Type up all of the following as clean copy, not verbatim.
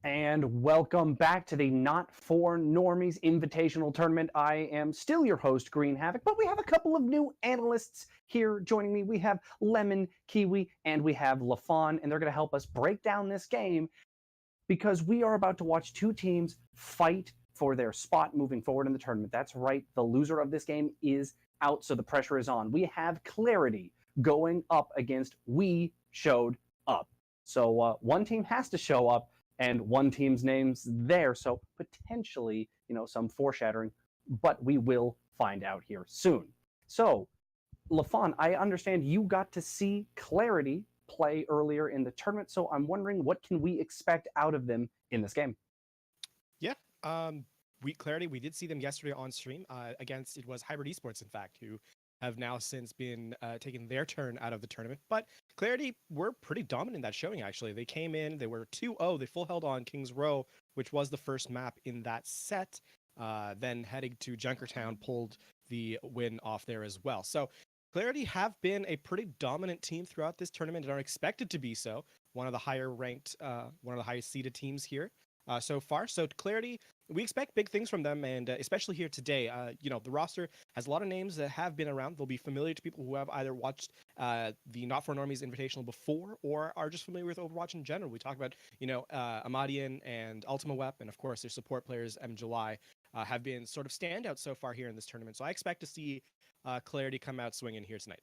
And welcome back to the Not For Normies Invitational Tournament. I am still your host, Green Havoc, but we have a couple of new analysts here joining me. We have Lemon, Kiwi, and we have LaFawn, and they're going to help us break down this game because we are about to watch two teams fight for their spot moving forward in the tournament. That's right, the loser of this game is out, so the pressure is on. We have Clarity going up against We Showed Up. So one team has to show up, and one team's name's there, so potentially, some foreshadowing, but we will find out here soon. So, LaFawn, I understand you got to see Clarity play earlier in the tournament, so I'm wondering what can we expect out of them in this game? Yeah, Clarity, we did see them yesterday on stream against, it was Hybrid Esports, in fact, who have now since been taking their turn out of the tournament. But Clarity were pretty dominant in that showing, actually. They came in, they were 2-0, they full held on Kings Row, which was the first map in that set. Then heading to Junkertown, pulled the win off there as well. So Clarity have been a pretty dominant team throughout this tournament and are expected to be so. One of the higher ranked, one of the highest seeded teams here so far. So Clarity, we expect big things from them, and especially here today. The roster has a lot of names that have been around. They'll be familiar to people who have either watched the Not For Normies Invitational before or are just familiar with Overwatch in general. We talk about, Amadian and Ultima Wep, and of course their support players, M. July, have been sort of standouts so far here in this tournament. So I expect to see Clarity come out swinging here tonight.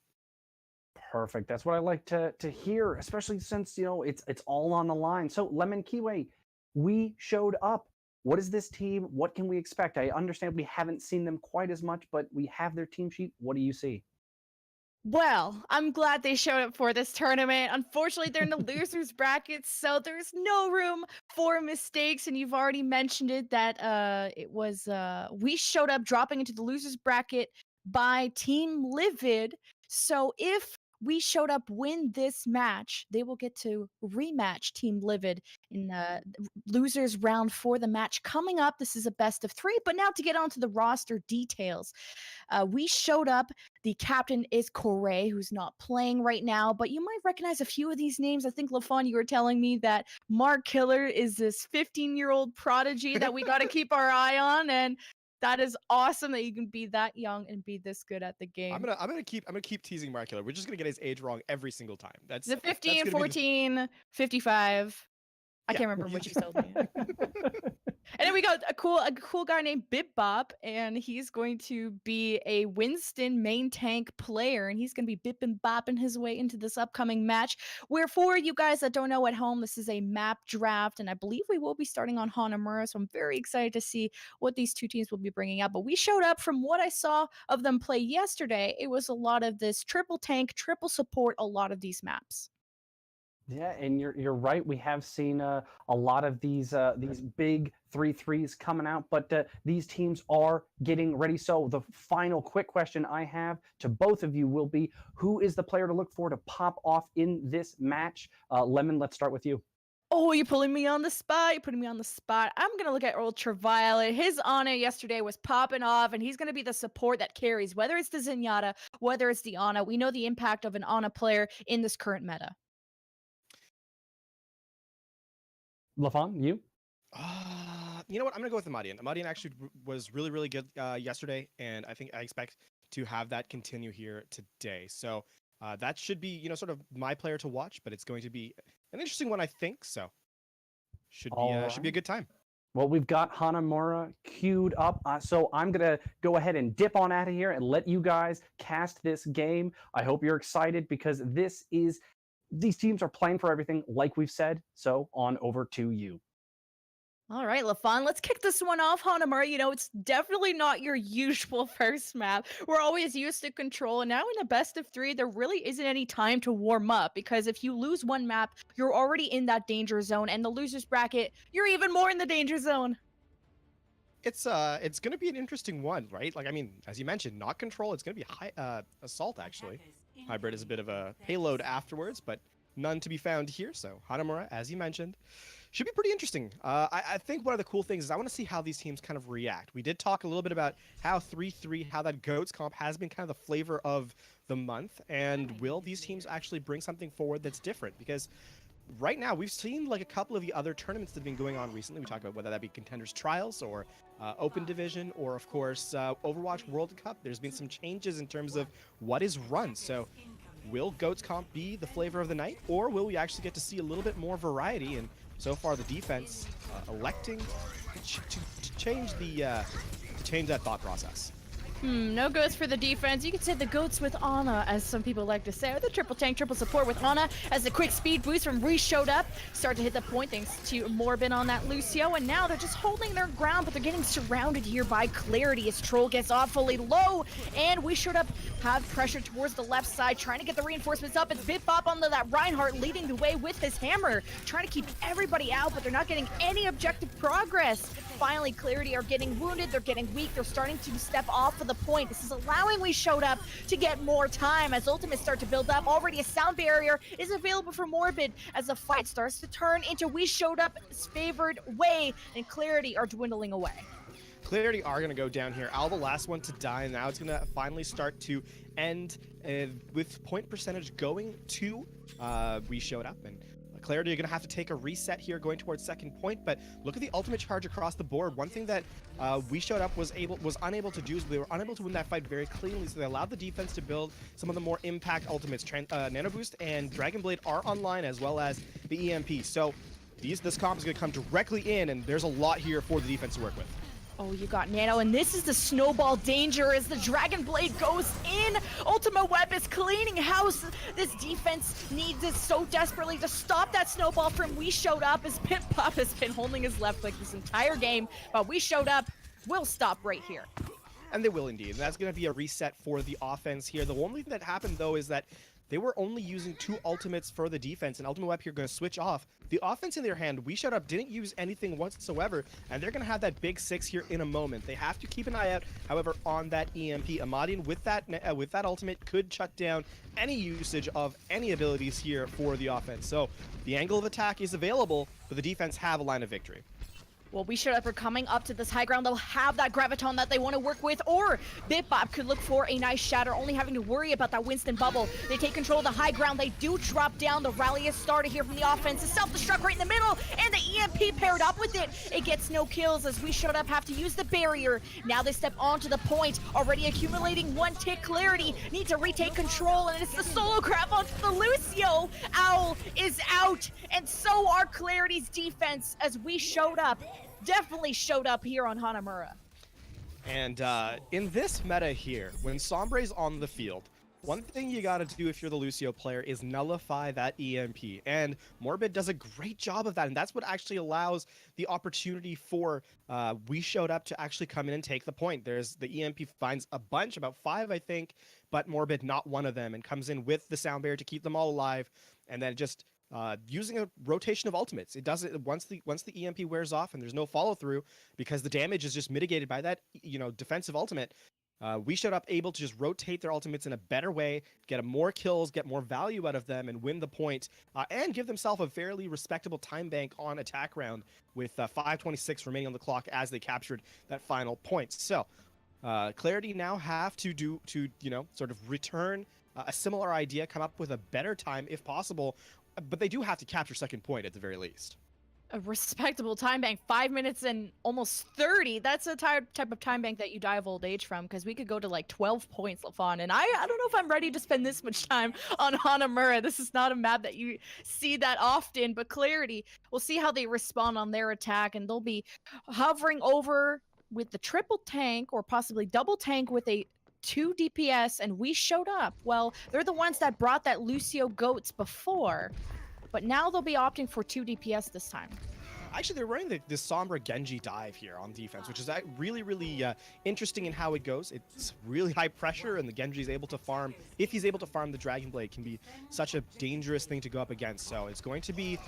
Perfect. That's what I like to hear, especially since, it's all on the line. So, Lemon, Kiwi, We Showed Up. What is this team? What can we expect? I understand we haven't seen them quite as much, but we have their team sheet. What do you see? Well, I'm glad they showed up for this tournament. Unfortunately, they're in the losers bracket, so there's no room for mistakes. And you've already mentioned it that it was We Showed Up dropping into the losers bracket by Team Livid. So if We Showed Up win this match, they will get to rematch Team Livid in the losers round for the match coming up. This is a best of 3, but now to get on to the roster details. We Showed Up. The captain is Corey, who's not playing right now, but you might recognize a few of these names. I think, LaFawn, you were telling me that Mark Killer is this 15-year-old prodigy that we got to keep our eye on, and that is awesome that you can be that young and be this good at the game. I'm gonna keep teasing Mark Killer. We're just gonna get his age wrong every single time. That's the 15, 14, 55. I can't remember what you told me. And then we got a cool guy named Bibbop, and he's going to be a Winston main tank player, and he's going to be bipping bopping his way into this upcoming match. Where for you guys that don't know at home, this is a map draft, and I believe we will be starting on Hanamura, so I'm very excited to see what these two teams will be bringing out. But We Showed Up, from what I saw of them play yesterday, it was a lot of this triple tank, triple support, a lot of these maps. Yeah, and you're right. We have seen a lot of these big 3-3s coming out, but these teams are getting ready. So the final quick question I have to both of you will be: who is the player to look for to pop off in this match? Lemon, let's start with you. Oh, you're pulling me on the spot. You're putting me on the spot. I'm going to look at Ultraviolet. His Ana yesterday was popping off, and he's going to be the support that carries, whether it's the Zenyatta, whether it's the Ana. We know the impact of an Ana player in this current meta. LaFawn, you? You know what? I'm going to go with Amadian. Amadian actually was really, really good yesterday, and I expect to have that continue here today. So that should be, sort of my player to watch, but it's going to be an interesting one, I think. So should be a good time. Well, we've got Hanamura queued up, so I'm going to go ahead and dip on out of here and let you guys cast this game. I hope you're excited because these teams are playing for everything, like we've said, so on over to you. All right, LaFawn, let's kick this one off, Hanamura. It's definitely not your usual first map. We're always used to control, and now in a best of 3, there really isn't any time to warm up, because if you lose one map, you're already in that danger zone, and the losers bracket, you're even more in the danger zone. It's going to be an interesting one, right? Like, I mean, as you mentioned, not control, it's going to be high assault, actually. Hybrid is a bit of a payload afterwards, but none to be found here. So Hanamura, as you mentioned, should be pretty interesting. I think one of the cool things is I want to see how these teams kind of react. We did talk a little bit about how 3-3, how that GOATS comp has been kind of the flavor of the month. And will these teams actually bring something forward that's different? Because right now, we've seen like a couple of the other tournaments that have been going on recently. We talked about whether that be Contenders Trials or Open Division or, of course, Overwatch World Cup. There's been some changes in terms of what is run. So will Goats Comp be the flavor of the night, or will we actually get to see a little bit more variety? And so far, the defense electing to change that thought process. No goats for the defense. You could say the goats with Ana, as some people like to say, or the triple tank, triple support with Ana, as the quick speed boost from Reese showed up. Start to hit the point thanks to Morbin on that Lucio, and now they're just holding their ground, but they're getting surrounded here by Clarity as Troll gets awfully low, and we showed up, have pressure towards the left side, trying to get the reinforcements up. It's Bitbop onto that Reinhardt leading the way with his hammer, trying to keep everybody out, but they're not getting any objective progress. Finally, Clarity are getting wounded, they're getting weak, they're starting to step off of the point. This is allowing We Showed Up to get more time as ultimates start to build up. Already a sound barrier is available for Morbid as the fight starts to turn into We Showed Up's favored way, and Clarity are dwindling away. Clarity are going to go down here. Al, the last one to die. Now it's going to finally start to end with point percentage going to We Showed Up. And Clarity, you're going to have to take a reset here going towards second point, but look at the ultimate charge across the board. One thing that We Showed Up was unable to do is they were unable to win that fight very cleanly, so they allowed the defense to build some of the more impact ultimates. Nano Boost and Dragon Blade are online, as well as the EMP. So this comp is going to come directly in, and there's a lot here for the defense to work with. Oh, you got Nano, and this is the snowball danger as the Dragon Blade goes in. Ultimate Web is cleaning house. This defense needs it so desperately to stop that snowball from We Showed Up, as Bitbop has been holding his left click this entire game, but We Showed Up will stop right here. And they will indeed. And that's going to be a reset for the offense here. The only thing that happened, though, is that they were only using 2 ultimates for the defense, and Ultimate Web here going to switch off. The offense in their hand, We Showed Up didn't use anything whatsoever, and they're going to have that big 6 here in a moment. They have to keep an eye out, however, on that EMP. Amadian with that ultimate could shut down any usage of any abilities here for the offense. So the angle of attack is available, but the defense have a line of victory. Well, We Showed Up are coming up to this high ground. They'll have that Graviton that they want to work with, or Bitbop could look for a nice shatter, only having to worry about that Winston bubble. They take control of the high ground. They do drop down. The rally has started here from the offense. The self-destruct right in the middle, and the EMP paired up with it. It gets no kills as We Showed Up have to use the barrier. Now they step onto the point, already accumulating 1 tick. Clarity need to retake control, and it's the solo grab onto the Lucio. Owl is out, and so are Clarity's defense as We Showed Up. Definitely showed up here on Hanamura. And in this meta here, when Sombre's on the field, one thing you gotta do if you're the Lucio player is nullify that EMP. And Morbid does a great job of that, and that's what actually allows the opportunity for We Showed Up to actually come in and take the point. There's the EMP finds a bunch, about 5 I think, but Morbid not one of them, and comes in with the sound barrier to keep them all alive, and then just using a rotation of ultimates. It does it once the EMP wears off and there's no follow through because the damage is just mitigated by that defensive ultimate. We Showed Up able to just rotate their ultimates in a better way, get more kills, get more value out of them, and win the point, and give themselves a fairly respectable time bank on attack round with 5:26 remaining on the clock as they captured that final point. So Clarity now have to sort of return a similar idea, come up with a better time if possible, but they do have to capture second point at the very least. A respectable time bank, 5 minutes and almost 30. That's a type of time bank that you die of old age from, because we could go to like 12 points, LaFon. And I don't know if I'm ready to spend this much time on Hanamura. This is not a map that you see that often, but Clarity, we'll see how they respond on their attack, and they'll be hovering over with the triple tank or possibly double tank with a 2 DPS, and We Showed Up. Well, they're the ones that brought that Lucio Goats before, but now they'll be opting for 2 DPS this time. Actually, they're running this Sombra Genji dive here on defense, which is really, really interesting in how it goes. It's really high pressure, and the Genji is able to farm. If he's able to farm the Dragon Blade, can be such a dangerous thing to go up against. So it's going to be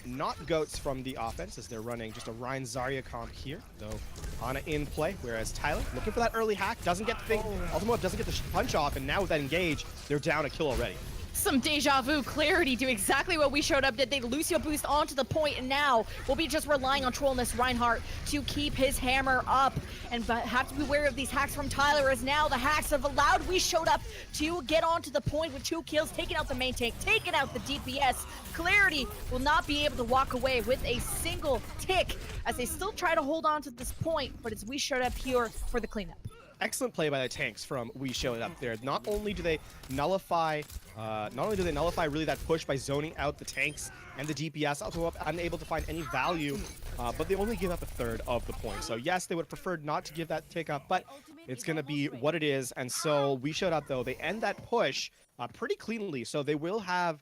not Goats from the offense, as they're running just a Rein Zarya comp here, though Ana in play, whereas Tyler looking for that early hack, doesn't get the thing, Ultimate doesn't get the punch off, and now with that engage, they're down a kill already. Some deja vu. Clarity do exactly what we showed up did. They Lucio boost onto the point, and now we'll be just relying on Trollness Reinhardt to keep his hammer up. And have to be aware of these hacks from Tyler, as now the hacks have allowed we showed up to get onto the point with 2 kills, taking out the main tank, taking out the DPS. Clarity will not be able to walk away with a single tick as they still try to hold on to this point, but it's we showed up here for the cleanup. Excellent play by the tanks from We Showed Up there. Not only do they nullify really that push by zoning out the tanks and the DPS, also unable to find any value, but they only give up a third of the point. So yes, they would have preferred not to give that tick up, but it's going to be what it is. And so We Showed Up, though, they end that push pretty cleanly. So they will have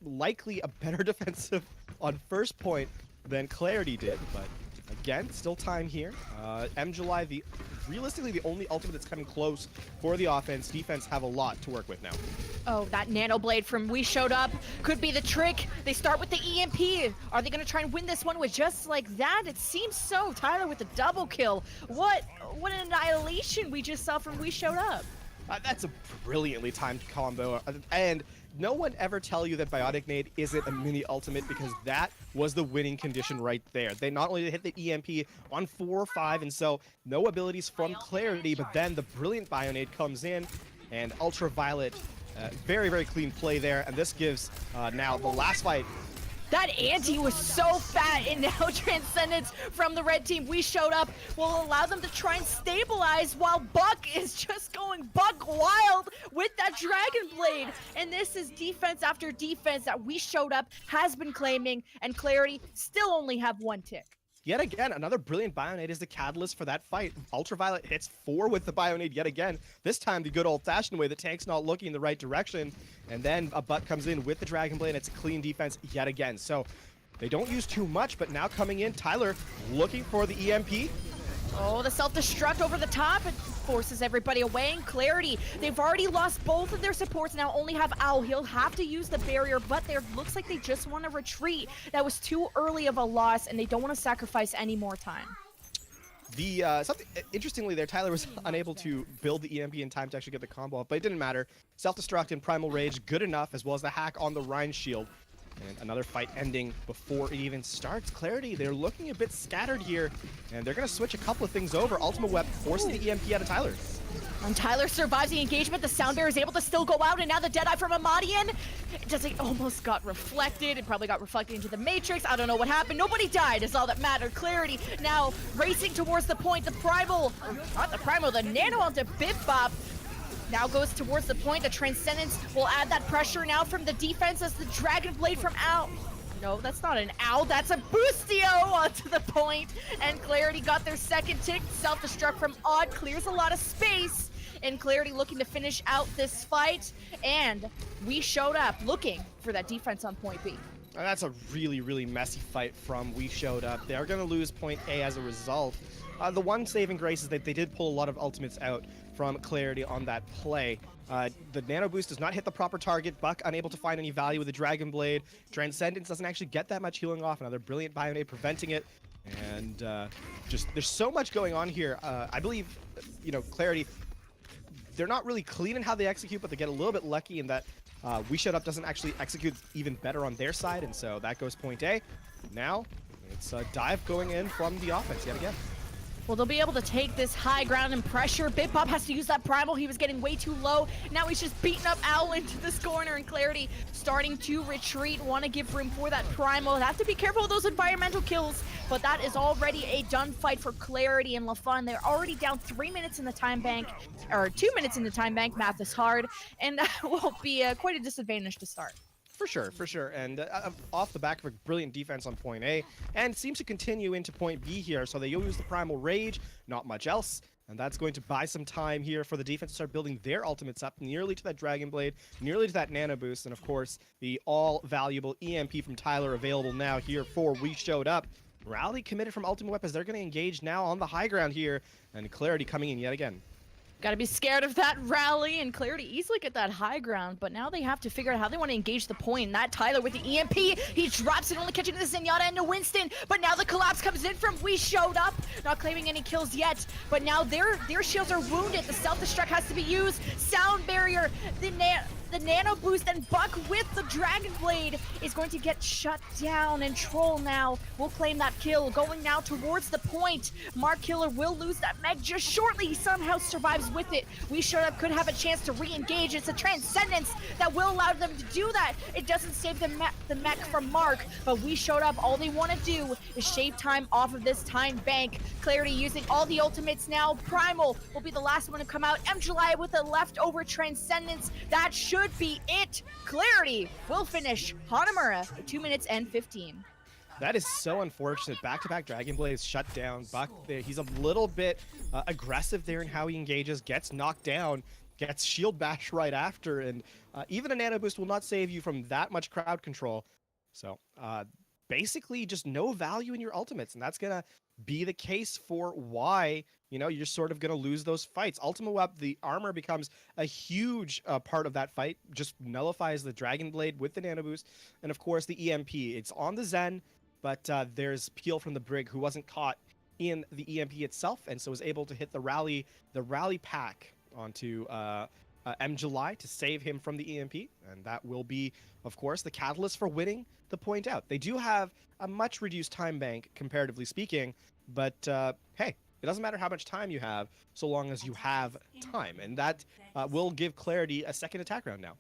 likely a better defensive on first point than Clarity did, but again, still time here. MJuly, realistically the only ultimate that's coming close for the offense. Defense have a lot to work with now. Oh, that Nano Blade from We Showed Up could be the trick. They start with the EMP. Are they going to try and win this one with just like that? It seems so. Tyler with the double kill. What an annihilation we just saw from We Showed Up. That's a brilliantly timed combo, and no one ever tell you that Biotic Nade isn't a mini ultimate, because that was the winning condition right there. They not only hit the EMP on 4 or 5, and so no abilities from Clarity, but then the brilliant Bionade comes in, and Ultraviolet, very, very clean play there, and this gives now the last fight. That ante was so fat, and now Transcendence from the red team, We Showed Up, will allow them to try and stabilize while Buck is just going buck wild with that Dragon Blade. And this is defense after defense that We Showed Up has been claiming, and Clarity still only have 1 tick. Yet again, another brilliant Bionade is the catalyst for that fight. Ultraviolet hits 4 with the Bionade yet again. This time the good old-fashioned way, the tank's not looking in the right direction. And then a Butt comes in with the Dragon Blade, and it's a clean defense yet again. So they don't use too much, but now coming in, Tyler looking for the EMP. Oh, the self-destruct over the top. It forces everybody away. And Clarity, they've already lost both of their supports, now only have Owl. He'll have to use the barrier, but there looks like they just want to retreat. That was too early of a loss, and they don't want to sacrifice any more time. Something interestingly there, Tyler was unable to build the EMP in time to actually get the combo up, but it didn't matter. Self-destruct and Primal Rage, good enough, as well as the hack on the Rhine Shield. And another fight ending before it even starts. Clarity, they're looking a bit scattered here, and they're going to switch a couple of things over. Ultimate Weapon forcing the EMP out of Tyler. And Tyler survives the engagement. The Sound Bearer is able to still go out, and now the Deadeye from Amadian. It almost got reflected. It probably got reflected into the Matrix. I don't know what happened. Nobody died is all that mattered. Clarity now racing towards the point. The Primal, not the Primal, the Nano onto Bip-Bop. Now goes towards the point. The Transcendence will add that pressure now from the defense as the Dragon Blade from Owl. No, that's not an Owl, that's a Boostio onto the point. And Clarity got their second tick. Self-destruct from Odd clears a lot of space. And Clarity looking to finish out this fight. And We Showed Up looking for that defense on point B. That's a really, really messy fight from We Showed Up. They're going to lose point A as a result. The one saving grace is that they did pull a lot of ultimates out from Clarity on that play. The Nano Boost does not hit the proper target. Buck unable to find any value with the Dragon Blade. Transcendence doesn't actually get that much healing off. Another brilliant Bionade preventing it. And just there's so much going on here. I believe, Clarity, they're not really clean in how they execute, but they get a little bit lucky in that We Showed Up doesn't actually execute even better on their side. And so that goes point A. Now it's a dive going in from the offense yet again. Well, they'll be able to take this high ground and pressure. Bip-Bop has to use that Primal. He was getting way too low. Now he's just beating up Owl into this corner, and Clarity starting to retreat. Want to give room for that Primal. Have to be careful of those environmental kills, but that is already a done fight for Clarity and LaFun. They're already down 3 minutes in the time bank, or 2 minutes in the time bank. Math is hard, and that will be quite a disadvantage to start. For sure. And off the back of a brilliant defense on point A, and seems to continue into point B here. So they use the Primal Rage, not much else. And that's going to buy some time here for the defense to start building their ultimates up nearly to that Dragon Blade, nearly to that Nano Boost, and of course, the all-valuable EMP from Tyler available now here for We Showed Up. Rally committed from Ultimate Weapons. They're going to engage now on the high ground here, and Clarity coming in yet again. Got to be scared of that rally, and Clarity easily get that high ground, but now they have to figure out how they want to engage the point. That Tyler with the EMP, he drops it, only catching the Zenyatta into Winston, but now the collapse comes in from We Showed Up, not claiming any kills yet, but now their shields are wounded. The self-destruct has to be used. Sound barrier, the Nano Boost, and Buck with the Dragon Blade is going to get shut down, and Troll now will claim that kill, going now towards the point. Mark Killer will lose that mech just shortly. He somehow survives with it. We Showed Up could have a chance to re-engage. It's a Transcendence that will allow them to do that. It doesn't save the mech from Mark, but We Showed Up. All they want to do is shave time off of this time bank. Clarity using all the ultimates now. Primal will be the last one to come out. July with a leftover Transcendence. That should be it. Clarity will finish Hanamura at 2 minutes and 15. That is so unfortunate. Back-to-back Dragon Blades shut down. Buck, he's a little bit aggressive there in how he engages, gets knocked down, gets shield bash right after, and even a Nano Boost will not save you from that much crowd control. So basically just no value in your ultimates, and that's going to be the case for why, you know, you're sort of going to lose those fights. Ultima Web, the armor becomes a huge part of that fight, just nullifies the Dragon Blade with the Nano Boost, and of course the EMP. It's on the Zen, but there's Peel from the Brig who wasn't caught in the EMP itself, and so was able to hit the rally pack onto July to save him from the EMP, and that will be, of course, the catalyst for winning the point out. They do have a much reduced time bank, comparatively speaking, but hey, it doesn't matter how much time you have, so long as you have time, and that will give Clarity a second attack round now.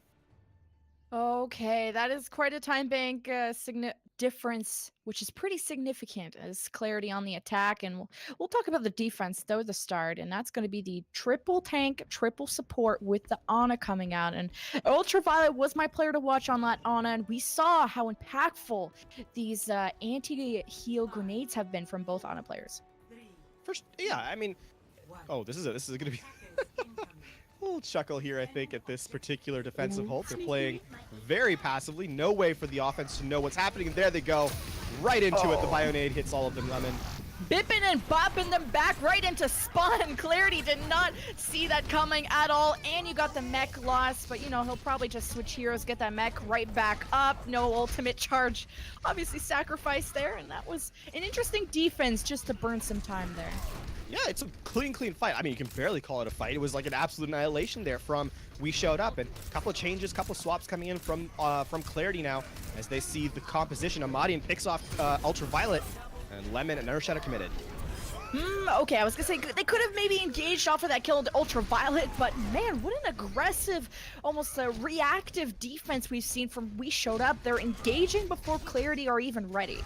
Okay, that is quite a time bank difference, which is pretty significant as Clarity on the attack. And we'll talk about the defense, though, the start. And that's going to be the triple tank, triple support with the Ana coming out. And Ultraviolet was my player to watch on that Ana. And we saw how impactful these anti-heal grenades have been from both Ana players. First, yeah, I mean, oh, this is going to be a little chuckle here, I think, at this particular defensive hold. They're playing very passively. No way for the offense to know what's happening. And there they go. Right into it. The Bionade hits all of them, Lemon. Bipping and bopping them back right into spawn. Clarity did not see that coming at all. And you got the mech loss, but you know, he'll probably just switch heroes, get that mech right back up. No ultimate charge. Obviously sacrificed there, and that was an interesting defense just to burn some time there. Yeah, it's a clean fight. I mean, you can barely call it a fight. It was like an absolute annihilation there from We Showed Up, and a couple of changes, couple of swaps coming in from Clarity now as they see the composition. Amadian picks off Ultraviolet, and Lemon and Urshadow committed. Okay, I was gonna say they could have maybe engaged off of that kill into Ultraviolet, but man, what an aggressive, almost a reactive defense we've seen from We Showed Up. They're engaging before Clarity are even ready.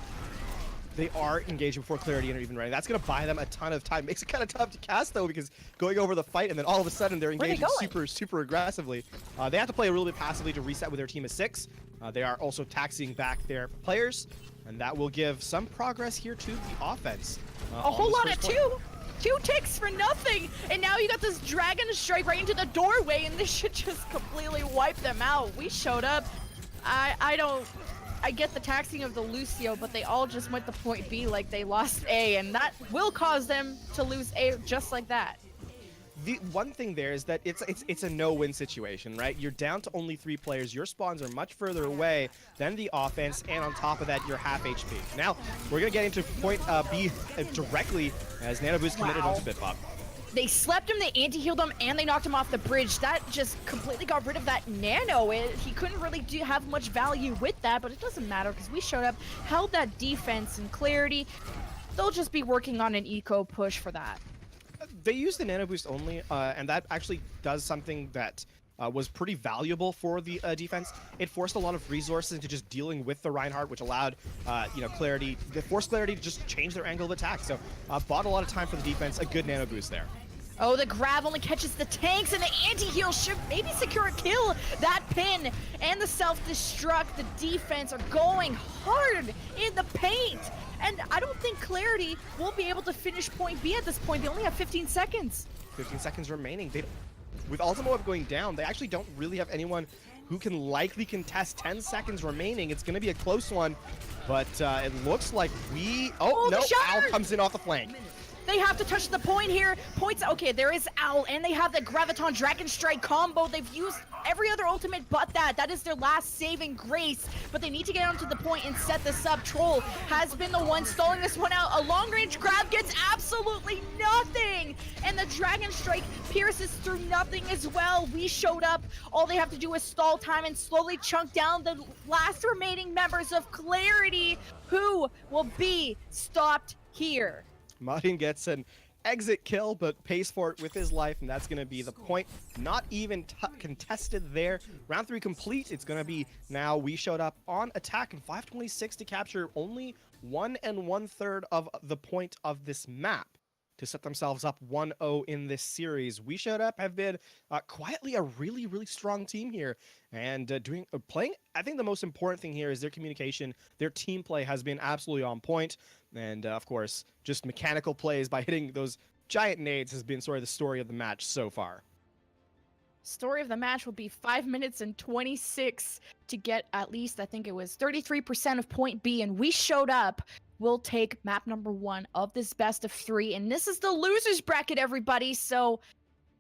They are engaging before Clarity and are even ready. That's going to buy them a ton of time. Makes it kind of tough to cast, though, because going over the fight and then all of a sudden they're engaging super aggressively. They have to play a little bit passively to reset with their team of 6. They are also taxiing back their players, and that will give some progress here to the offense. A whole lot of two ticks for nothing, and now you got this Dragon Strike right into the doorway, and this should just completely wipe them out. We Showed Up. I get the taxing of the Lucio, but they all just went to point B like they lost A, and that will cause them to lose A just like that. The one thing there is that it's a no-win situation, right? You're down to only 3 players. Your spawns are much further away than the offense, and on top of that, you're half HP. Now, we're going to get into point B directly as Nano Boost committed onto Bitbop. They slept him, they anti-healed him, and they knocked him off the bridge. That just completely got rid of that Nano. He couldn't really have much value with that, but it doesn't matter because We Showed Up, held that defense and Clarity. They'll just be working on an eco push for that. They used the Nano Boost only, and that actually does something that was pretty valuable for the defense. It forced a lot of resources into just dealing with the Reinhardt, which allowed, Clarity, they forced Clarity to just change their angle of attack. So bought a lot of time for the defense, a good Nano Boost there. Oh, the grab only catches the tanks, and the anti-heal should maybe secure a kill. That pin and the self-destruct, the defense are going hard in the paint. And I don't think Clarity will be able to finish point B at this point. They only have 15 seconds. 15 seconds remaining. With Ultima Web going down, they actually don't really have anyone who can likely contest. 10 seconds remaining. It's going to be a close one, but it looks like no, Al comes in off the flank. They have to touch the point here. Points, okay, there is Owl, and they have the Graviton Dragon Strike combo. They've used every other ultimate but that. That is their last saving grace, but they need to get onto the point and set this up. Troll has been the one stalling this one out. A long-range grab gets absolutely nothing, and the Dragon Strike pierces through nothing as well. We showed up. All they have to do is stall time and slowly chunk down the last remaining members of Clarity, who will be stopped here. Martin gets an exit kill, but pays for it with his life, and that's going to be the point. Not even contested there. Round 3 complete. It's going to be now We Showed Up on attack, and 526 to capture only 1 1/3 of the point of this map to set themselves up 1-0 in this series. We Showed Up have been quietly a really, really strong team here, and playing. I think the most important thing here is their communication. Their team play has been absolutely on point, and of course, just mechanical plays by hitting those giant nades has been sort of the story of the match so far. Story of the match will be 5 minutes and 26 to get at least, I think it was 33% of point B, and We Showed Up will take map number 1 of this best of 3, and this is the losers bracket, everybody. So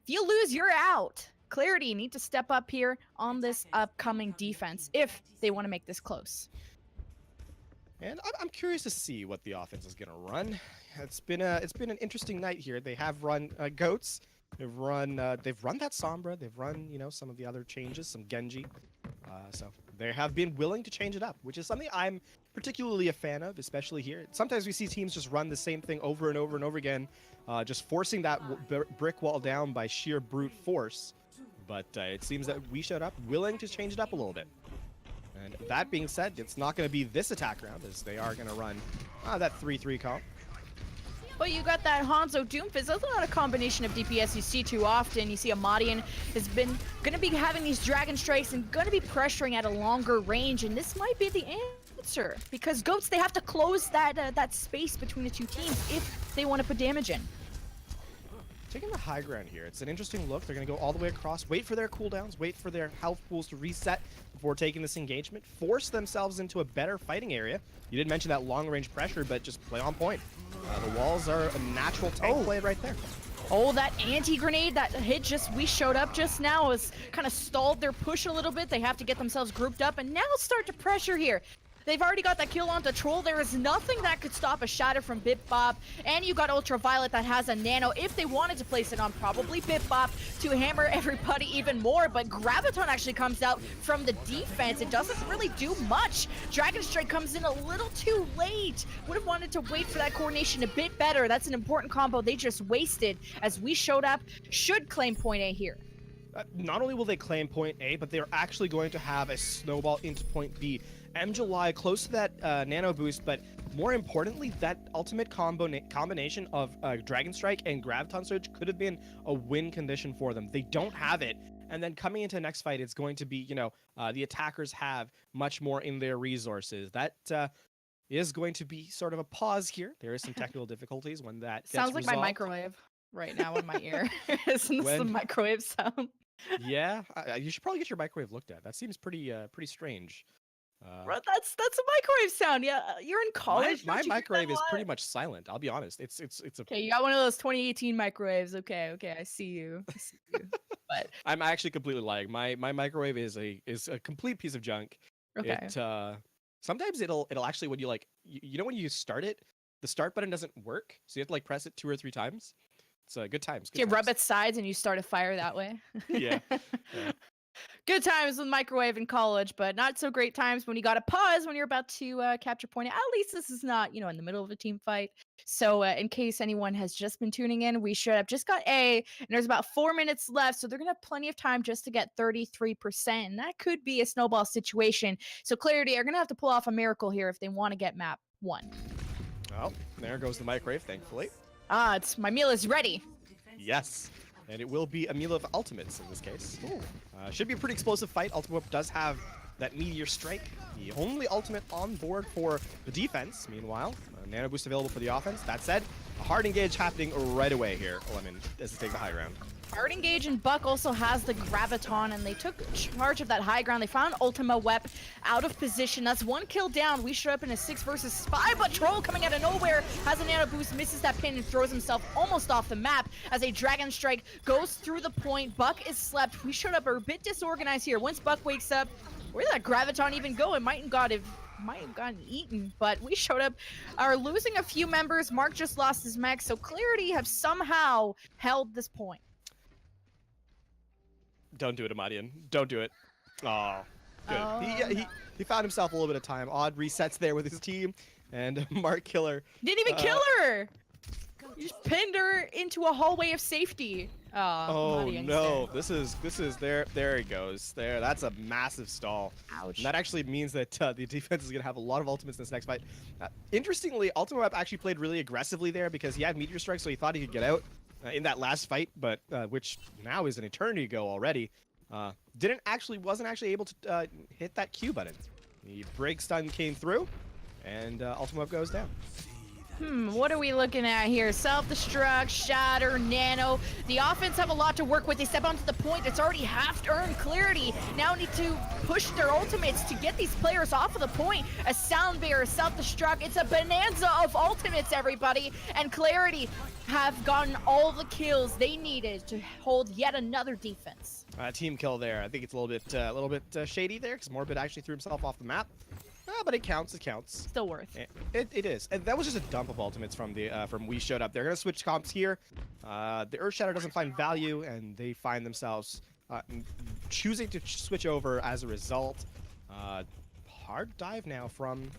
if you lose, you're out. Clarity need to step up here on this upcoming defense if they want to make this close. And I'm curious to see what the offense is going to run. It's been an interesting night here. They have run goats. They've run that Sombra. They've run some of the other changes, some Genji. So they have been willing to change it up, which is something I'm particularly a fan of, especially here. Sometimes we see teams just run the same thing over and over and over again, just forcing that brick wall down by sheer brute force. But it seems that We Showed Up willing to change it up a little bit. And that being said, it's not going to be this attack round, as they are going to run that 3-3 comp. But you got that Hanzo Doomfist. That's not a combination of DPS you see too often. You see Amadian has been going to be having these Dragon Strikes and going to be pressuring at a longer range, and this might be the answer. Because Goats, they have to close that space between the two teams if they want to put damage in. Taking the high ground here. It's an interesting look. They're going to go all the way across, wait for their cooldowns, wait for their health pools to reset before taking this engagement, force themselves into a better fighting area. You did mention that long-range pressure, but just play on point. The walls are a natural tank play right there. Oh, that anti-grenade that hit We Showed Up just now has kind of stalled their push a little bit. They have to get themselves grouped up and now start to pressure here. They've already got that kill onto Troll. There is nothing that could stop a Shatter from BitBop. And you got Ultraviolet that has a Nano. If they wanted to place it on probably BitBop to hammer everybody even more. But Graviton actually comes out from the defense. It doesn't really do much. Dragon Strike comes in a little too late. Would have wanted to wait for that coordination a bit better. That's an important combo they just wasted, as We Showed Up should claim point A here. Not only will they claim point A, but they're actually going to have a snowball into point B. July close to that nano boost, but more importantly, that ultimate combination of Dragon Strike and Graviton Surge could have been a win condition for them. They don't have it, and then coming into next fight, it's going to be, the attackers have much more in their resources. That is going to be sort of a pause here. There is some technical difficulties when that sounds like resolved. My microwave right now in my ear. Isn't this the microwave sound? Yeah, you should probably get your microwave looked at. That seems pretty strange. That's a microwave sound. Yeah, you're in college. My microwave is pretty much silent. I'll be honest. It's okay. You got one of those 2018 microwaves. Okay, I see you. But I'm actually completely lying. My microwave is a complete piece of junk. Okay. Sometimes it'll actually, when you when you start it, the start button doesn't work, so you have to press it 2 or 3 times. It's good times. You rub its sides and you start a fire that way. Yeah. Good times with microwave in college, but not so great times when you got to pause when you're about to capture point. At least this is not, in the middle of a team fight. So in case anyone has just been tuning in, We Showed Up just got A, and there's about 4 minutes left, so they're going to have plenty of time just to get 33%, and that could be a snowball situation. So Clarity are going to have to pull off a miracle here if they want to get map 1. Well, there goes the microwave, thankfully. My meal is ready. Yes. And it will be a meal of ultimates in this case. Should be a pretty explosive fight. Ultimate Whip does have that Meteor Strike, the only ultimate on board for the defense. Meanwhile, Nano Boost available for the offense. That said, a hard engage happening right away here. Lemon as to take the high ground. Hard Engage and Buck also has the Graviton, and they took charge of that high ground. They found Ultima Wep out of position. That's 1 kill down. We showed up in a 6 versus 5, but Troll coming out of nowhere has a nano boost, misses that pin, and throws himself almost off the map as a Dragon Strike goes through the point. Buck is slept. We showed up a bit disorganized here. Once Buck wakes up, where did that Graviton even go? It might have gotten eaten, but we showed up, are losing a few members. Mark just lost his mech, so Clarity have somehow held this point. Don't do it, Amadian. Don't do it. Oh, good. Oh, He found himself a little bit of time. Odd resets there with his team, and Mark Killer. Didn't even kill her! You just pinned her into a hallway of safety. Oh no, this is there he goes. There, that's a massive stall. Ouch. And that actually means that the defense is going to have a lot of ultimates in this next fight. Interestingly, Ultima Web actually played really aggressively there because he had Meteor Strike, so he thought he could get out in that last fight, but which now is an eternity ago already. Wasn't actually able to hit that Q button. The break stun came through, and Ultima Web goes down. What are we looking at here? Self-destruct, shatter, nano. The offense have a lot to work with. They step onto the point. It's already half-earned Clarity. Now need to push their ultimates to get these players off of the point. A sound barrier, self-destruct. It's a bonanza of ultimates, everybody. And Clarity have gotten all the kills they needed to hold yet another defense. Team kill there. I think it's a little bit shady there because Morbid actually threw himself off the map. But it counts. It counts. Still worth. It is. And that was just a dump of ultimates from We Showed Up. They're gonna switch comps here. The Earthshatter doesn't find value, and they find themselves choosing to switch over as a result. Hard dive now from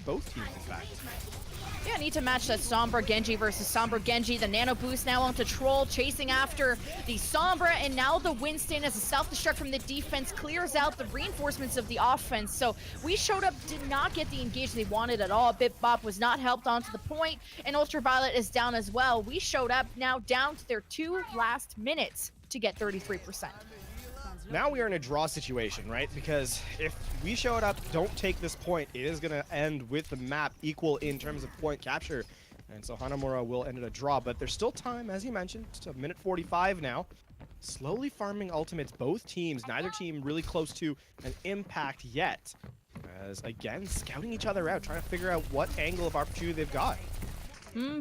both teams, in fact. Yeah, need to match that Sombra Genji versus Sombra Genji. The nano boost now onto Troll, chasing after the Sombra, and now the Winston as a self-destruct from the defense clears out the reinforcements of the offense. So We Showed Up did not get the engage they wanted at all. Bip-Bop was not helped onto the point, and Ultraviolet is down as well. We Showed Up now down to their 2 last minutes to get 33%. Now we are in a draw situation, right? Because if We Showed Up don't take this point, it is going to end with the map equal in terms of point capture. And so Hanamura will end in a draw, but there's still time, as you mentioned. It's a minute 45 now. Slowly farming ultimates, both teams, neither team really close to an impact yet. As, again, scouting each other out, trying to figure out what angle of opportunity they've got.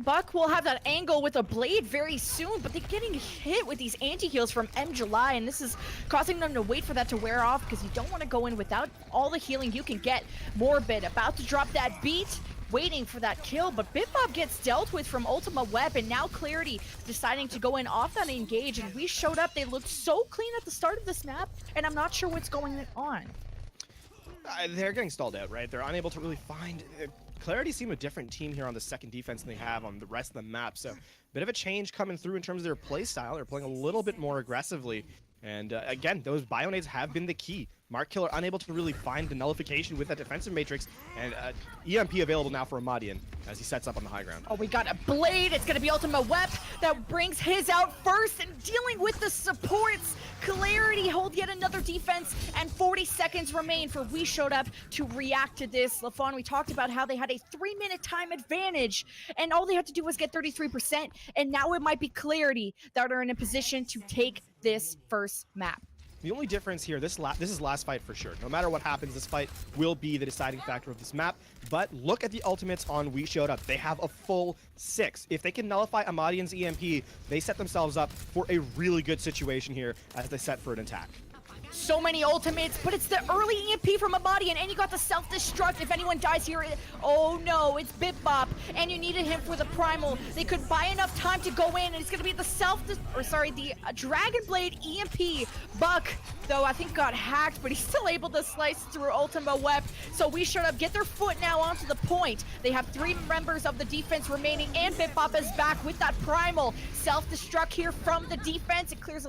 Buck will have that angle with a blade very soon, but they're getting hit with these anti-heals from M. July, and this is causing them to wait for that to wear off because you don't want to go in without all the healing you can get. Morbid about to drop that beat, waiting for that kill, but Bip-Bop gets dealt with from Ultima Web, and now Clarity deciding to go in off that engage, and We Showed Up. They looked so clean at the start of this map, and I'm not sure what's going on. They're getting stalled out, right? They're unable to really find... Clarity seem a different team here on the second defense than they have on the rest of the map, so bit of a change coming through in terms of their play style. They're playing a little bit more aggressively, and again, those Bionades have been the key. Mark Killer unable to really find the nullification with that defensive matrix, and EMP available now for Amadian as he sets up on the high ground. Oh, we got a blade. It's going to be Ultima Web that brings his out first, and dealing with the supports. Clarity hold yet another defense, and 40 seconds remain for We Showed Up to react to this. LaFawn, we talked about how they had a 3-minute time advantage, and all they had to do was get 33%, and now it might be Clarity that are in a position to take this first map. The only difference here, this is last fight for sure. No matter what happens, this fight will be the deciding factor of this map. But look at the ultimates on We Showed Up. They have a full 6. If they can nullify Amadian's EMP, they set themselves up for a really good situation here as they set for an attack. So many ultimates, but it's the early EMP from Amadian, and you got the self-destruct. If anyone dies here, oh no, it's Bip-Bop, and you needed him for the primal. They could buy enough time to go in, and it's gonna be the Dragon Blade EMP. Buck, though, I think got hacked, but he's still able to slice through Ultima Web. So We Showed Up get their foot now onto the point. They have 3 members of the defense remaining, and Bip-Bop is back with that primal. Self-destruct here from the defense. It clears,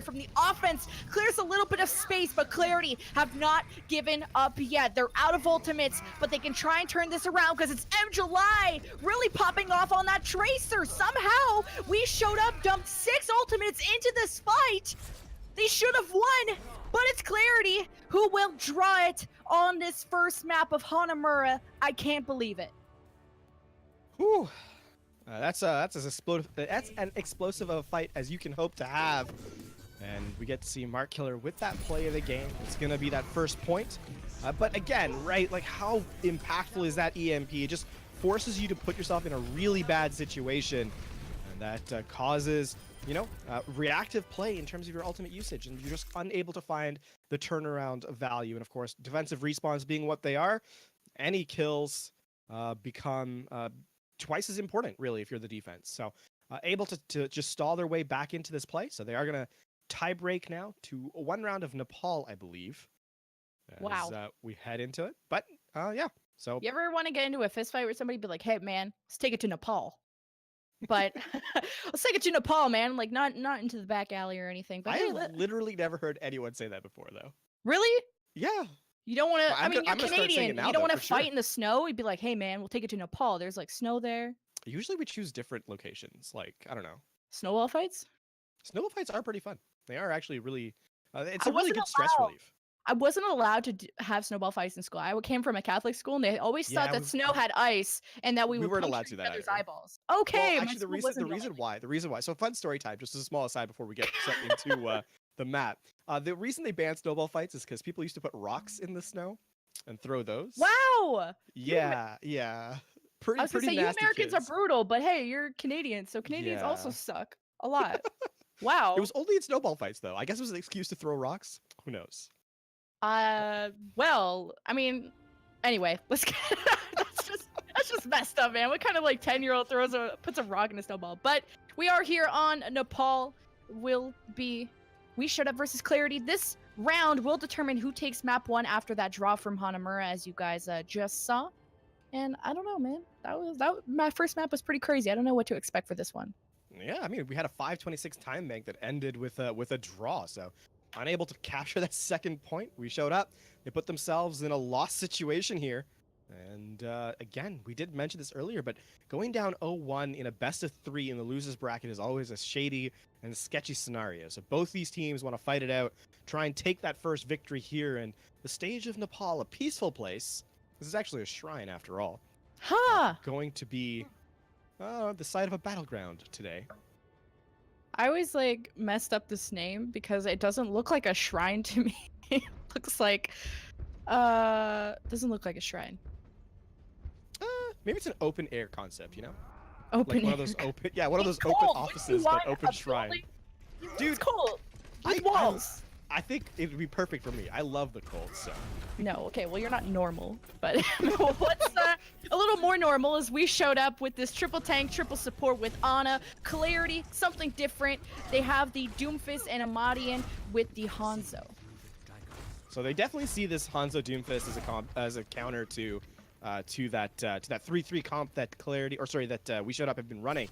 from the offense. Clears a little bit of space, but Clarity have not given up yet. They're out of ultimates, but they can try and turn this around because it's M. July really popping off on that Tracer. Somehow, We Showed Up dumped 6 ultimates into this fight. They should have won, but it's Clarity who will draw it on this first map of Hanamura. I can't believe it. Whew. That's an explosive of a fight as you can hope to have. And we get to see Mark Killer with that play of the game. It's going to be that first point. But again, right, like how impactful is that EMP? It just forces you to put yourself in a really bad situation. And that causes, reactive play in terms of your ultimate usage. And you're just unable to find the turnaround value. And of course, defensive respawns being what they are, any kills become twice as important, really, if you're the defense. So able to just stall their way back into this play. So they are going to tie break now to one round of Nepal, I believe. Wow. We head into it. But yeah. So you ever want to get into a fist fight where somebody be like, "Hey man, let's take it to Nepal." But let's take it to Nepal, man. Like not into the back alley or anything. But I've literally never heard anyone say that before, though. Really? Yeah. You don't want to. I mean, you're Canadian. Now, you don't want to fight in the snow. You'd be like, "Hey man, we'll take it to Nepal. There's like snow there." Usually we choose different locations. Like I don't know. Snowball fights? Snowball fights are pretty fun. They are actually really. It's a really good stress relief. I wasn't allowed to have snowball fights in school. I came from a Catholic school, and they always thought that snow had ice, and that we weren't allowed to do that. Eyeballs. Okay, well, actually, the reason why. So, fun story time. Just as a small aside before we get into the map. The reason they banned snowball fights is because people used to put rocks in the snow and throw those. Wow. Yeah. Pretty. I was gonna say you Americans are brutal, but hey, you're Canadian, so Canadians also suck a lot. Wow. It was only in snowball fights, though. I guess it was an excuse to throw rocks. Who knows? Well, I mean, anyway, let's get that's just messed up, man. What kind of like 10-year-old puts a rock in a snowball? But we are here on Nepal. We showed up versus Clarity. This round will determine who takes map 1 after that draw from Hanamura, as you guys just saw. And I don't know, man. My first map was pretty crazy. I don't know what to expect for this one. Yeah, I mean, we had a 5:26 time bank that ended with a draw, so unable to capture that second point. We showed up. They put themselves in a lost situation here. And again, we did mention this earlier, but going down 0-1 in a best of 3 in the losers bracket is always a shady and sketchy scenario. So both these teams want to fight it out, try and take that first victory here. And the stage of Nepal, a peaceful place. This is actually a shrine after all. Going to be the site of a battleground today. I always like messed up this name because it doesn't look like a shrine to me. It looks like doesn't look like a shrine. Maybe it's an open air concept, Open like one of those one of those open offices, but open shrine. Dude, it's cold. With walls. I think it would be perfect for me. I love the cold, so. No, okay, well, you're not normal. But what's a little more normal is we showed up with this triple tank, triple support with Ana, Clarity, something different. They have the Doomfist and Amadian with the Hanzo. So they definitely see this Hanzo Doomfist as a counter to that 3-3 comp that We Showed Up have been running.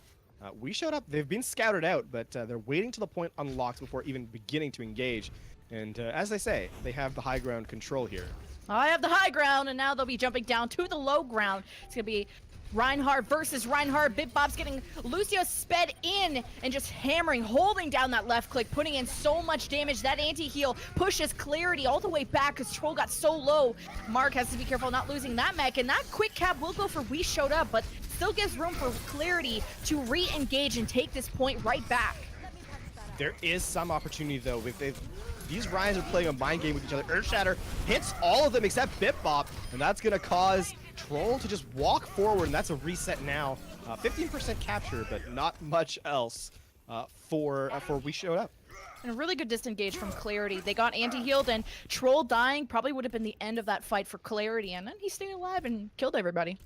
We Showed Up, they've been scouted out, but they're waiting till the point unlocks before even beginning to engage. And as they say, they have the high ground control here. I have the high ground, and now they'll be jumping down to the low ground. It's going to be Reinhardt versus Reinhardt. BitBop's getting Lucio sped in and just hammering, holding down that left click, putting in so much damage. That anti-heal pushes Clarity all the way back because Troll got so low. Mark has to be careful not losing that mech, and that quick cap will go for We Showed Up, but still gives room for Clarity to re-engage and take this point right back. There is some opportunity, though. These Ryans are playing a mind game with each other. Earthshatter hits all of them except BitBop, and that's going to cause Troll to just walk forward, and that's a reset now. 15% capture, but not much else for We Showed Up. And a really good disengage from Clarity. They got anti-healed, and Troll dying probably would have been the end of that fight for Clarity, and then he stayed alive and killed everybody.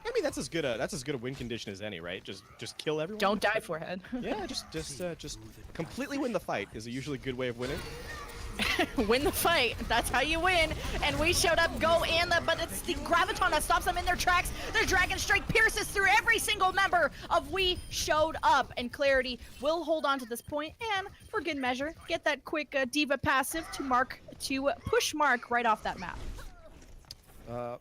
I mean, that's as good a win condition as any, right? Just kill everyone. Don't die, Forehead. Yeah, just completely win the fight is a usually good way of winning. Win the fight. That's how you win. And We Showed Up go but it's the Graviton that stops them in their tracks. Their Dragon Strike pierces through every single member of We Showed Up. And Clarity will hold on to this point and, for good measure, get that quick Diva passive to push Mark right off that map.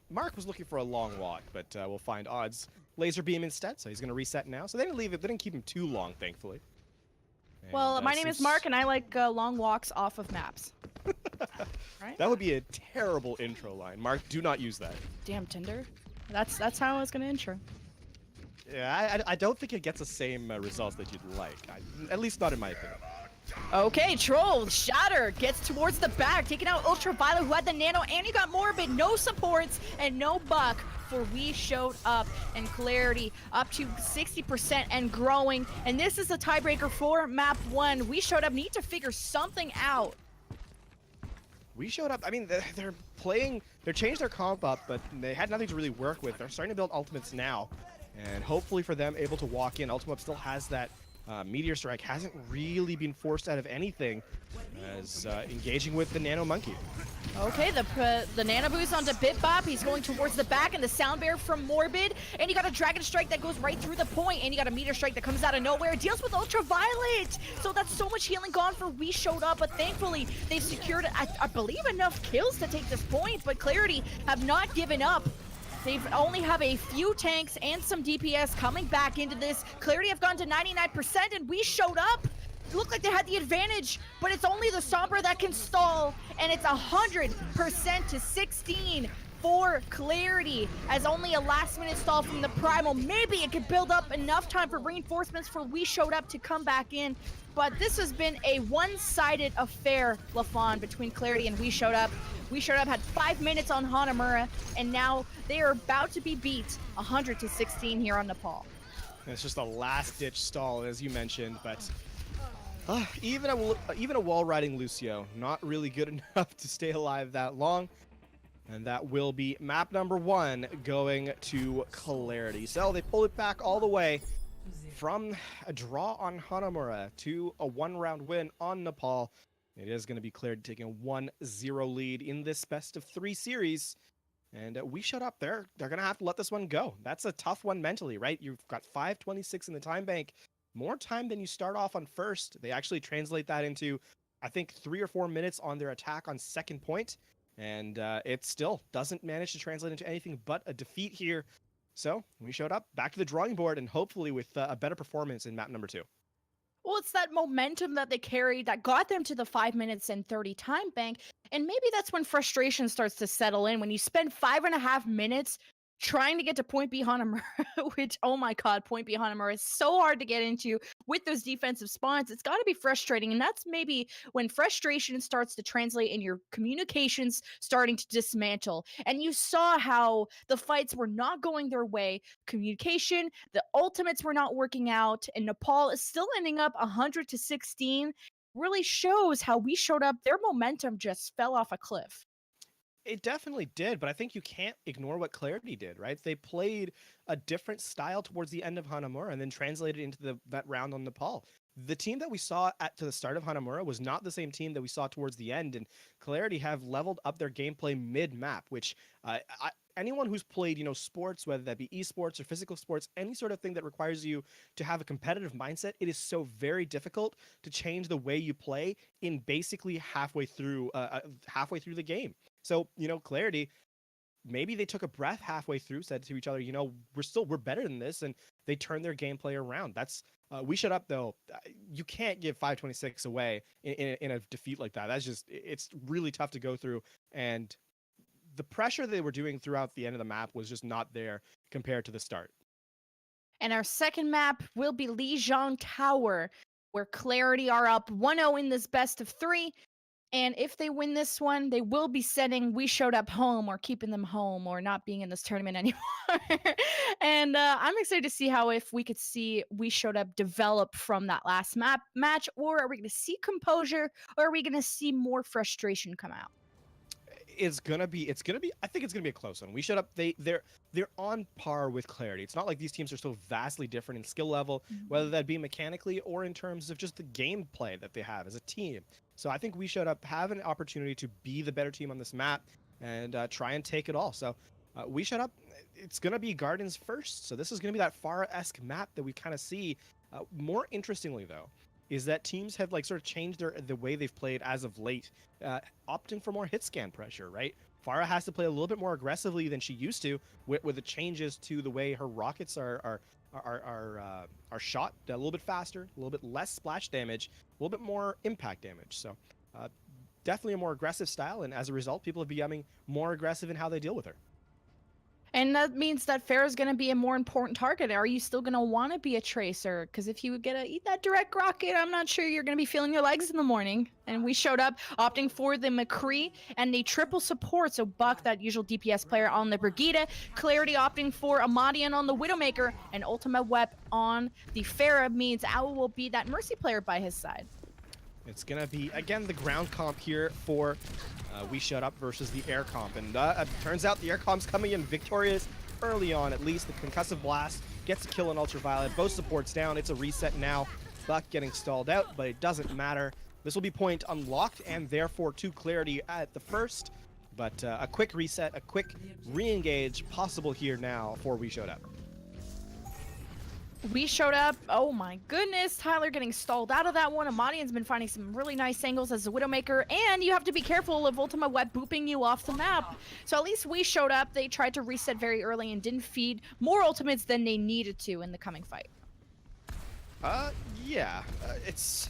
Mark was looking for a long walk, but we'll find Odds laser beam instead, so he's going to reset now. So they didn't keep him too long, thankfully. And, well, my name is Mark, and I like long walks off of maps. Right? That would be a terrible intro line. Mark, do not use that. Damn Tinder. That's how I was going to intro. Yeah, I don't think it gets the same results that you'd like. At least not in my opinion. Okay, Troll, Shatter gets towards the back, taking out Ultraviolet, who had the nano, and he got Morbid. No supports and no buck for We Showed Up, and Clarity up to 60% and growing. And this is the tiebreaker for map 1. We Showed Up need to figure something out. We Showed Up, I mean, they're playing, they're changed their comp up, but they had nothing to really work with. They're starting to build ultimates now, and hopefully for them, able to walk in. Ultimate still has that Meteor Strike, hasn't really been forced out of anything as engaging with the Nano Monkey. Okay, the Nano Boost onto Bitbop. He's going towards the back, and the Sound Bear from Morbid. And you got a Dragon Strike that goes right through the point, and you got a Meteor Strike that comes out of nowhere. Deals with Ultraviolet. So that's so much healing gone for We Showed Up, but thankfully they've secured, I believe, enough kills to take this point. But Clarity have not given up. They only have a few tanks and some DPS coming back into this. Clarity have gone to 99%, and We Showed Up. It looked like they had the advantage, but it's only the Sombra that can stall, and it's 100% to 16 for Clarity, as only a last-minute stall from the Primal. Maybe it could build up enough time for reinforcements for We Showed Up to come back in, but this has been a one-sided affair, LaFawn, between Clarity and We Showed Up. We Showed Up had 5 minutes on Hanamura, and now they are about to be beat 100 to 16 here on Nepal. It's just a last-ditch stall, as you mentioned, but even a wall-riding Lucio, not really good enough to stay alive that long. And that will be map number 1 going to Clarity. So they pull it back all the way from a draw on Hanamura to a 1-round win on Nepal. It is going to be Clarity taking a 1-0 lead in this best-of-3 series. And We Showed Up there. They're going to have to let this one go. That's a tough one mentally, right? You've got 5:26 in the time bank. More time than you start off on first. They actually translate that into, I think, 3 or 4 minutes on their attack on second point. And it still doesn't manage to translate into anything but a defeat here. So We Showed Up back to the drawing board, and hopefully with a better performance in map number 2. Well, it's that momentum that they carried that got them to the 5 minutes and 30 time bank. And maybe that's when frustration starts to settle in. When you spend 5.5 minutes trying to get to point B Hanamura, which, oh my god, point B Hanamura is so hard to get into with those defensive spawns. It's got to be frustrating. And that's maybe when frustration starts to translate in your communications starting to dismantle. And you saw how the fights were not going their way. Communication, the ultimates were not working out, and Nepal is still ending up 100 to 16. Really shows how We Showed Up. Their momentum just fell off a cliff. It definitely did, but I think you can't ignore what Clarity did, right? They played a different style towards the end of Hanamura and then translated into that round on Nepal. The team that we saw to the start of Hanamura was not the same team that we saw towards the end, and Clarity have leveled up their gameplay mid-map, which anyone who's played, sports, whether that be esports or physical sports, any sort of thing that requires you to have a competitive mindset, it is so very difficult to change the way you play in basically halfway through the game. So, Clarity, maybe they took a breath halfway through, said to each other, we're better than this, and they turned their gameplay around. That's We Showed Up, though. You can't give 5:26 away in a defeat like that. It's really tough to go through, and the pressure they were doing throughout the end of the map was just not there compared to the start. And our second map will be Lijiang Tower, where Clarity are up 1-0 in this best of 3. And if they win this one, they will be sending We Showed Up home, or keeping them home, or not being in this tournament anymore. And I'm excited to see how, if we could see We Showed Up develop from that last match, or are we going to see composure, or are we going to see more frustration come out? It's gonna be. I think it's gonna be a close one. We Showed Up. They're on par with Clarity. It's not like these teams are so vastly different in skill level, whether that be mechanically or in terms of just the gameplay that they have as a team. So I think We Showed Up have an opportunity to be the better team on this map and try and take it all. So We Showed Up. It's gonna be Gardens first. So this is gonna be that Pharah-esque map that we kind of see. More interestingly, though, is that teams have sort of changed the way they've played as of late, opting for more hit scan pressure, right? Pharah has to play a little bit more aggressively than she used to with the changes to the way her rockets are shot, a little bit faster, a little bit less splash damage, a little bit more impact damage. So definitely a more aggressive style, and as a result, people are becoming more aggressive in how they deal with her. And that means that Pharah's going to be a more important target. Are you still going to want to be a Tracer? Because if you get to eat that direct rocket, I'm not sure you're going to be feeling your legs in the morning. And we showed up opting for the McCree and the triple support. So Buck, that usual DPS player on the Brigida, Clarity opting for Amadian on the Widowmaker, and Ultimate Web on the Pharah means Owl will be that Mercy player by his side. It's going to be, again, the ground comp here for We Shut Up versus the air comp. And it turns out the air comp's coming in victorious early on, at least. The concussive blast gets a kill on Ultraviolet. Both supports down. It's a reset now. Buck getting stalled out, but it doesn't matter. This will be point unlocked, and therefore to Clarity at the first. But a quick reset, a quick re-engage possible here now for We Showed Up. We showed up. Oh my goodness. Tyler getting stalled out of that one. Amadian's been finding some really nice angles as a Widowmaker, and you have to be careful of Ultima Web booping you off the map. So at least We showed up. They tried to reset very early and didn't feed more ultimates than they needed to in the coming fight. Yeah. It's...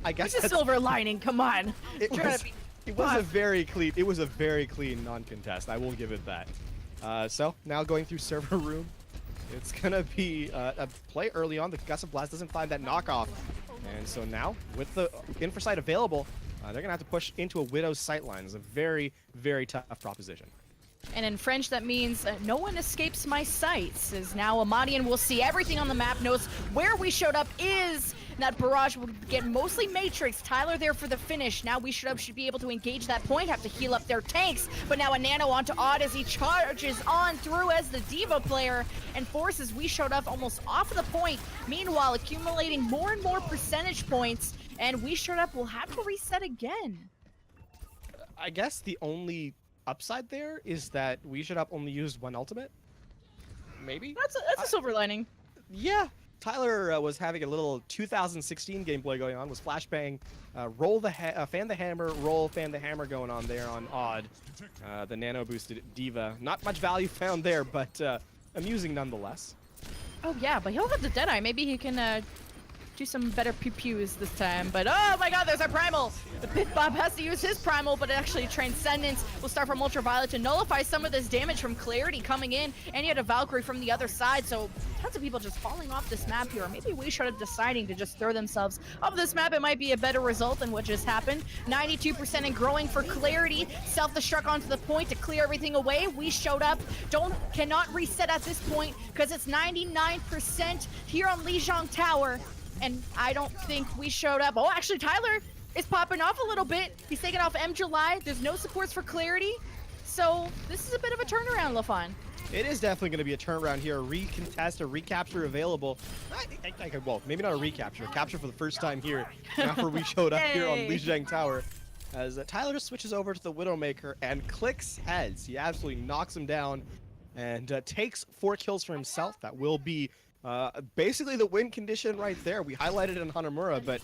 I guess it's a silver lining. Come on. It was a very clean non-contest. I will give it that. So now going through server room. It's going to be a play early on. The Concussive Blast doesn't find that knockoff. And so now, with the Infrasight available, they're going to have to push into a Widow's sightline. It's a very, very tough proposition. And in French, that means no one escapes my sights, as now Amadian will see everything on the map, knows where We Showed Up is. That barrage will get mostly Matrix. Tyler there for the finish. Now We Showed Up should be able to engage that point, have to heal up their tanks. But now a nano onto Odd as he charges on through as the Diva player and forces We Showed Up almost off of the point. Meanwhile, accumulating more and more percentage points, and We Showed Up will have to reset again. I guess the only upside there is that We Showed Up only used one ultimate. Maybe? That's a silver lining. Yeah. Tyler was having a little 2016 gameplay going on, was flashbang, fan the hammer, roll, fan the hammer going on there on Odd. The nano boosted Diva. Not much value found there, but amusing nonetheless. Oh yeah, but he'll have the Deadeye. Maybe he can do some better pew-pews this time. But oh my god, there's our Primal! The Pit Bob has to use his Primal, but actually Transcendence will start from Ultraviolet to nullify some of this damage from Clarity coming in, and you had a Valkyrie from the other side, so tons of people just falling off this map here. Or maybe We Showed Up deciding to just throw themselves off this map. It might be a better result than what just happened. 92% and growing for Clarity. Self-destruct onto the point to clear everything away. We Showed Up cannot reset at this point because it's 99% here on Lijiang Tower. And I don't think We Showed Up. Oh, actually, Tyler is popping off a little bit. He's taking off M. July. There's no supports for Clarity. So this is a bit of a turnaround, LaFon. It is definitely going to be a turnaround here. A recontest, a recapture available. Well, maybe not a recapture. A capture for the first time here after We Showed Up here on Lijiang Tower. As Tyler just switches over to the Widowmaker and clicks heads. He absolutely knocks him down and takes 4 kills for himself. That will be basically the win condition right there. We highlighted it in Hanamura, but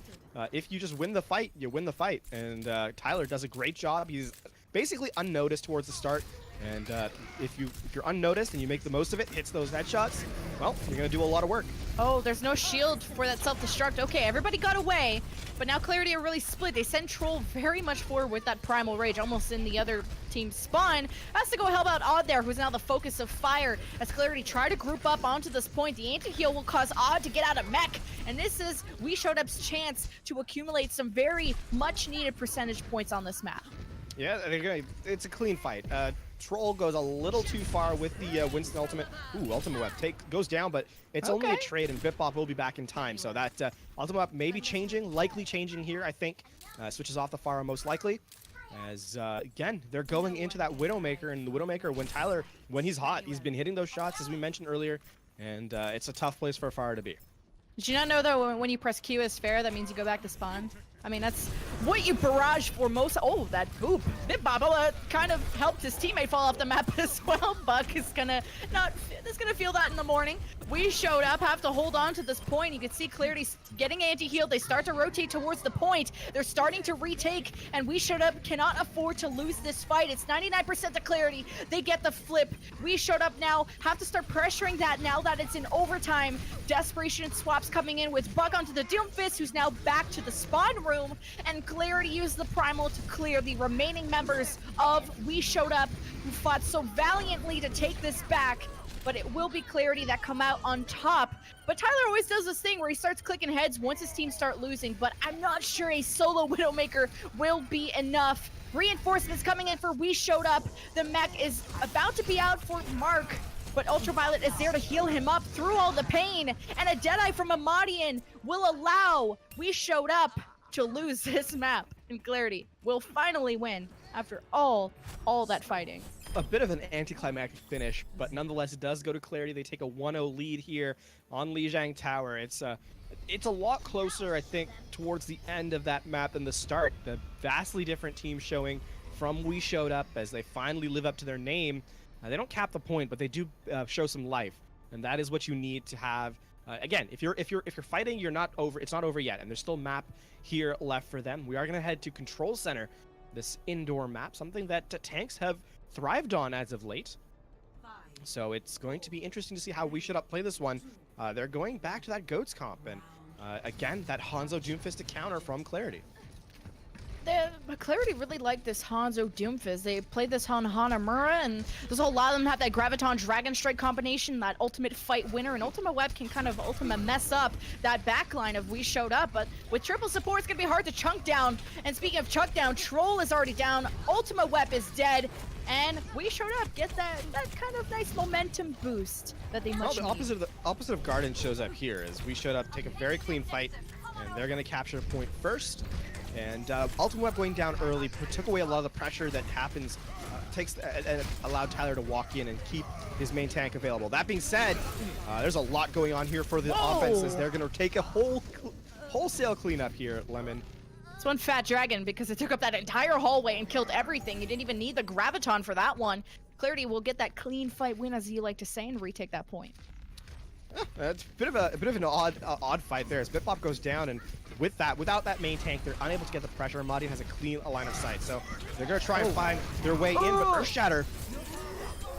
if you just win the fight, you win the fight. And Tyler does a great job. He's basically unnoticed towards the start. And if you're unnoticed and you make the most of it, hits those headshots, well, you're going to do a lot of work. Oh, there's no shield for that self-destruct. Okay, everybody got away, but now Clarity are really split. They send Troll very much forward with that Primal Rage, almost in the other team's spawn. Has to go help out Odd there, who's now the focus of fire. As Clarity try to group up onto this point, the anti-heal will cause Odd to get out of mech. And this is We Showed Up's chance to accumulate some very much-needed percentage points on this map. Yeah, it's a clean fight. Troll goes a little too far with the Winston ultimate. Ooh, Ultimate Web goes down, but it's only a trade, and Bitbop will be back in time. So that Ultimate Web may be changing, likely changing here, I think. Switches off the Pharah most likely. As, again, they're going into that Widowmaker, and the Widowmaker, when he's hot, he's been hitting those shots, as we mentioned earlier, and it's a tough place for a Pharah to be. Did you not know, though, when you press Q as Pharah, that means you go back to spawn? I mean, that's what you barrage for most. Oh, that boop. Bitbop kind of helped his teammate fall off the map as well. Buck is gonna feel that in the morning. We Showed Up, have to hold on to this point. You can see Clarity getting anti-healed. They start to rotate towards the point. They're starting to retake, and We Showed Up cannot afford to lose this fight. It's 99% to Clarity. They get the flip. We Showed Up now have to start pressuring that now that it's in overtime. Desperation swaps coming in with Buck onto the Doomfist, who's now back to the spawn room. room, and Clarity used the Primal to clear the remaining members of We Showed Up, who fought so valiantly to take this back. But it will be Clarity that come out on top. But Tyler always does this thing where he starts clicking heads once his team start losing, but I'm not sure a solo Widowmaker will be enough. Reinforcements coming in for We Showed Up. The mech is about to be out for Mark, but Ultraviolet is there to heal him up through all the pain, and a Deadeye from Amadian will allow We Showed Up to lose this map, and Clarity will finally win after all that fighting. A bit of an anticlimactic finish, but nonetheless it does go to Clarity. They take a 1-0 lead here on Lijiang Tower. It's a lot closer, I think, towards the end of that map than the start. The vastly different team showing from We Showed Up as they finally live up to their name. They don't cap the point, but they do show some life, and that is what you need to have. Again, if you're fighting, you're not over. It's not over yet, and there's still map here left for them. We are going to head to Control Center, this indoor map, something that tanks have thrived on as of late. So it's going to be interesting to see how We Showed Up play this one. They're going back to that Goats comp, and again, that Hanzo Doomfist to counter from Clarity. Clarity really like this Hanzo Doomfist. They played this on Hanamura, and there's a lot of them have that Graviton Dragon Strike combination, that ultimate fight winner, and Ultima Web can kind of mess up that backline of We Showed Up, but with triple support, it's gonna be hard to chunk down. And speaking of chunk down, Troll is already down, Ultima Web is dead, and We Showed Up get that kind of nice momentum boost that they much need. The opposite of Garden shows up here, as We Showed Up take a very clean fight, and they're gonna capture a point first. And Ultima Web going down early took away a lot of the pressure that happens, and allowed Tyler to walk in and keep his main tank available. That being said, there's a lot going on here for the offenses. They're going to take a wholesale cleanup here, Lemon. It's one fat dragon because it took up that entire hallway and killed everything. You didn't even need the Graviton for that one. Clarity will get that clean fight win, as you like to say, and retake that point. It's a bit of an odd fight there as Bitbop goes down, and without that main tank, they're unable to get the pressure. Amadi has a clean line of sight, so they're gonna try and find their way in, but Earth Shatter.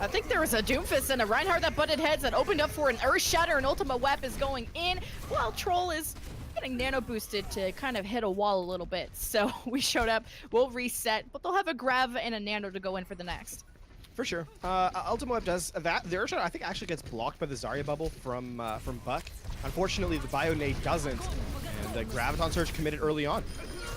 I think there was a Doomfist and a Reinhardt that butted heads that opened up for an Earth Shatter, and Ultima Web is going in, while Troll is getting nano boosted to kind of hit a wall a little bit. So We Showed Up, we'll reset, but they'll have a Grav and a Nano to go in for the next. For sure. Ultima Web does that. The Earth Shatter, I think, actually gets blocked by the Zarya bubble from Buck. Unfortunately, the Bio Nade doesn't, and the Graviton Surge committed early on.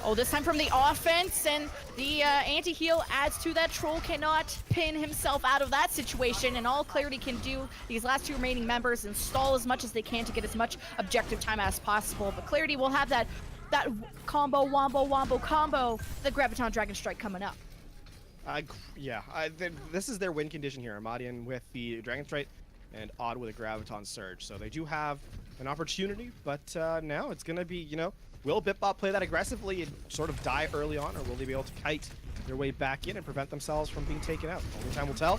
Oh, this time from the offense, and the anti-heal adds to that. Troll cannot pin himself out of that situation, and all Clarity can do, these last two remaining members, install as much as they can to get as much objective time as possible. But Clarity will have that combo, wombo combo, the Graviton Dragon Strike coming up. This is their win condition here. Amadian with the Dragon Strike and Odd with a Graviton Surge. So they do have an opportunity, but now it's going to be, will Bitbop play that aggressively and sort of die early on, or will they be able to kite their way back in and prevent themselves from being taken out? Only time will tell,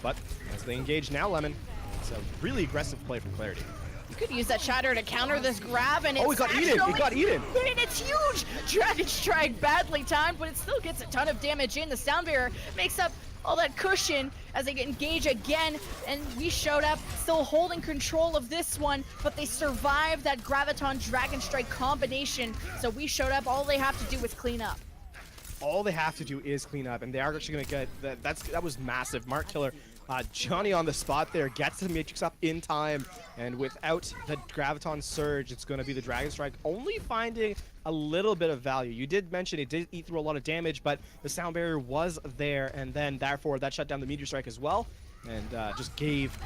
but as they engage now, Lemon, it's a really aggressive play from Clarity. You could use that Shatter to counter this grab, and it's he got eaten! He got eaten! And it's huge! Dragon Strike badly timed, but it still gets a ton of damage in. The Sound Barrier makes up all that cushion as they engage again, and We Showed Up still holding control of this one, but they survived that Graviton Dragon Strike combination. So We Showed Up, all they have to do is clean up. All they have to do is clean up, and they are actually going to get that was massive. Mark Killer, Johnny on the spot there, gets the Matrix up in time, and without the Graviton Surge, it's going to be the Dragon Strike only finding a little bit of value. You did mention it did eat through a lot of damage, but the Sound Barrier was there, and then therefore that shut down the Meteor Strike as well, and just gave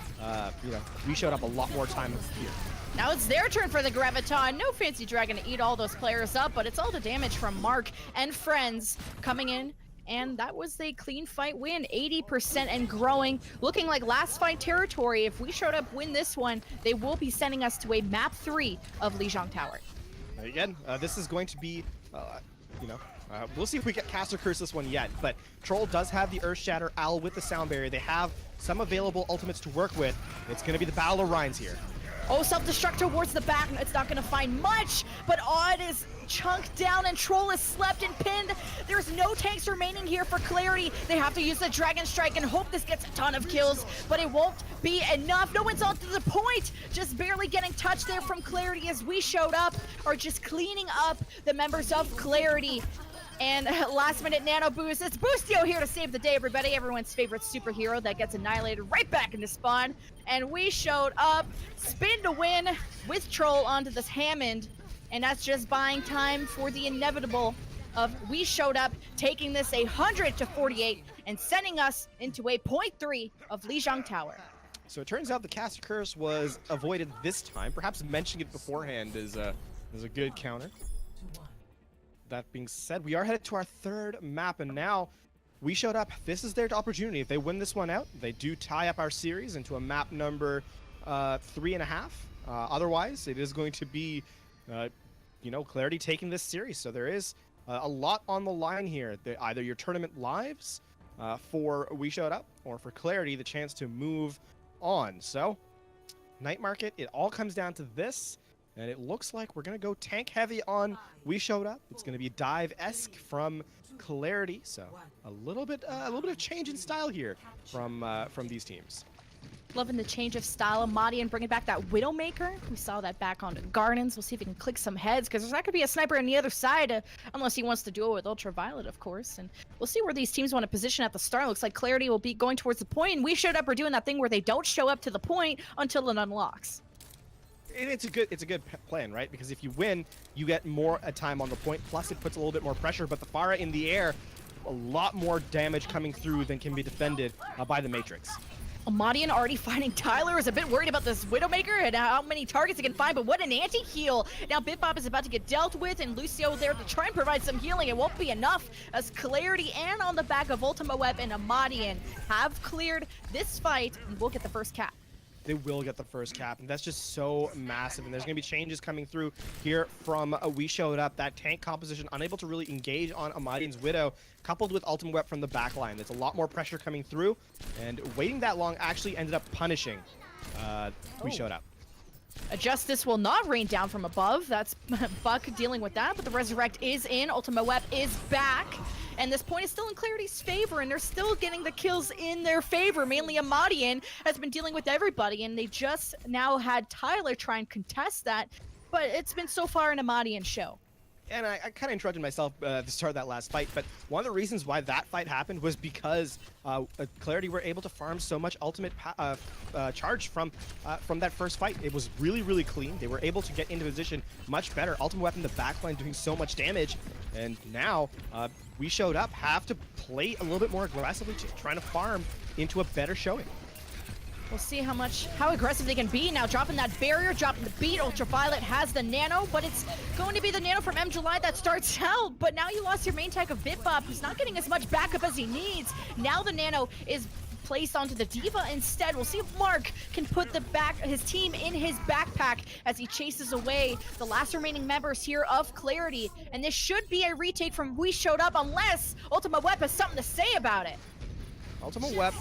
We Showed Up a lot more time here. Now it's their turn for the Graviton. No Fancy Dragon to eat all those players up, but it's all the damage from Mark and friends coming in. And that was a clean fight win, 80% and growing. Looking like last fight territory. If We Showed Up win this one, they will be sending us to a map 3 of Lijiang Tower. Again, this is going to be, we'll see if we get Caster Curse this one yet, but Troll does have the Earth Shatter, Owl with the Sound Barrier. They have some available ultimates to work with. It's going to be the Battle of Rhines here. Oh, self-destruct towards the back. It's not going to find much, but Odd is chunked down and Troll is slept and pinned. There's no tanks remaining here for Clarity. They have to use the Dragon Strike and hope this gets a ton of kills, but it won't be enough. No one's on to the point. Just barely getting touched there from Clarity as we showed up, or just cleaning up the members of Clarity. And last minute nano boost. It's Boostio here to save the day, everybody. Everyone's favorite superhero that gets annihilated right back into spawn. And we showed up, spin to win with Troll onto this Hammond. And that's just buying time for the inevitable of we showed up, taking this 100-48 and sending us into a 0.3 of Lijiang Tower. So it turns out the Caster Curse was avoided this time. Perhaps mentioning it beforehand is a good counter. That being said, we are headed to our third map, and now we showed up. This is their opportunity. If they win this one out, they do tie up our series into a map number 3.5. Otherwise, it is going to be, Clarity taking this series. So there is a lot on the line here. Either your tournament lives for We Showed Up, or for Clarity, the chance to move on. So, Night Market, it all comes down to this. And it looks like we're going to go tank heavy on We Showed Up. It's going to be dive-esque from Clarity. So a little bit of change in style here from these teams. Loving the change of style. Madian bringing back that Widowmaker. We saw that back on Gardens. We'll see if he can click some heads, because there's not going to be a sniper on the other side, unless he wants to duel with Ultraviolet, of course. And we'll see where these teams want to position at the start. Looks like Clarity will be going towards the point, and We Showed Up are doing that thing where they don't show up to the point until it unlocks. It's a good plan, right? Because if you win, you get more time on the point. Plus, it puts a little bit more pressure. But the Pharah in the air, a lot more damage coming through than can be defended by the Matrix. Madian already finding Tyler, is a bit worried about this Widowmaker and how many targets he can find, but what an anti-heal. Now Bitbop is about to get dealt with, and Lucio there to try and provide some healing. It won't be enough, as Clarity and on the back of Ultima Web and Madian have cleared this fight, and we'll get the first cap. They will get the first cap, and that's just so massive. And there's going to be changes coming through here from We Showed Up. That tank composition unable to really engage on Amadian's Widow, coupled with Ultimate Web from the backline. There's a lot more pressure coming through, and waiting that long actually ended up punishing We Showed Up. A Justice will not rain down from above. That's Buck dealing with that, but the Resurrect is in. Ultima Web is back. And this point is still in Clarity's favor, and they're still getting the kills in their favor. Mainly Amadian has been dealing with everybody, and they just now had Tyler try and contest that, but it's been so far an Amadian show. And I kind of interrupted myself to start that last fight, but one of the reasons why that fight happened was because Clarity were able to farm so much ultimate charge from that first fight. It was really, really clean. They were able to get into position much better. Ultimate weapon in the backline doing so much damage, and now We Showed Up have to play a little bit more aggressively, just trying to farm into a better showing. We'll see how aggressive they can be now. Dropping that barrier, dropping the beat. Ultraviolet has the nano, but it's going to be the nano from M. July that starts out. But now you lost your main tag of Bitbop, who's not getting as much backup as he needs. Now the nano is placed onto the Diva instead. We'll see if Mark can put his team in his backpack as he chases away the last remaining members here of Clarity. And this should be a retake from We Showed Up, unless Ultima Web has something to say about it. Ultimate Web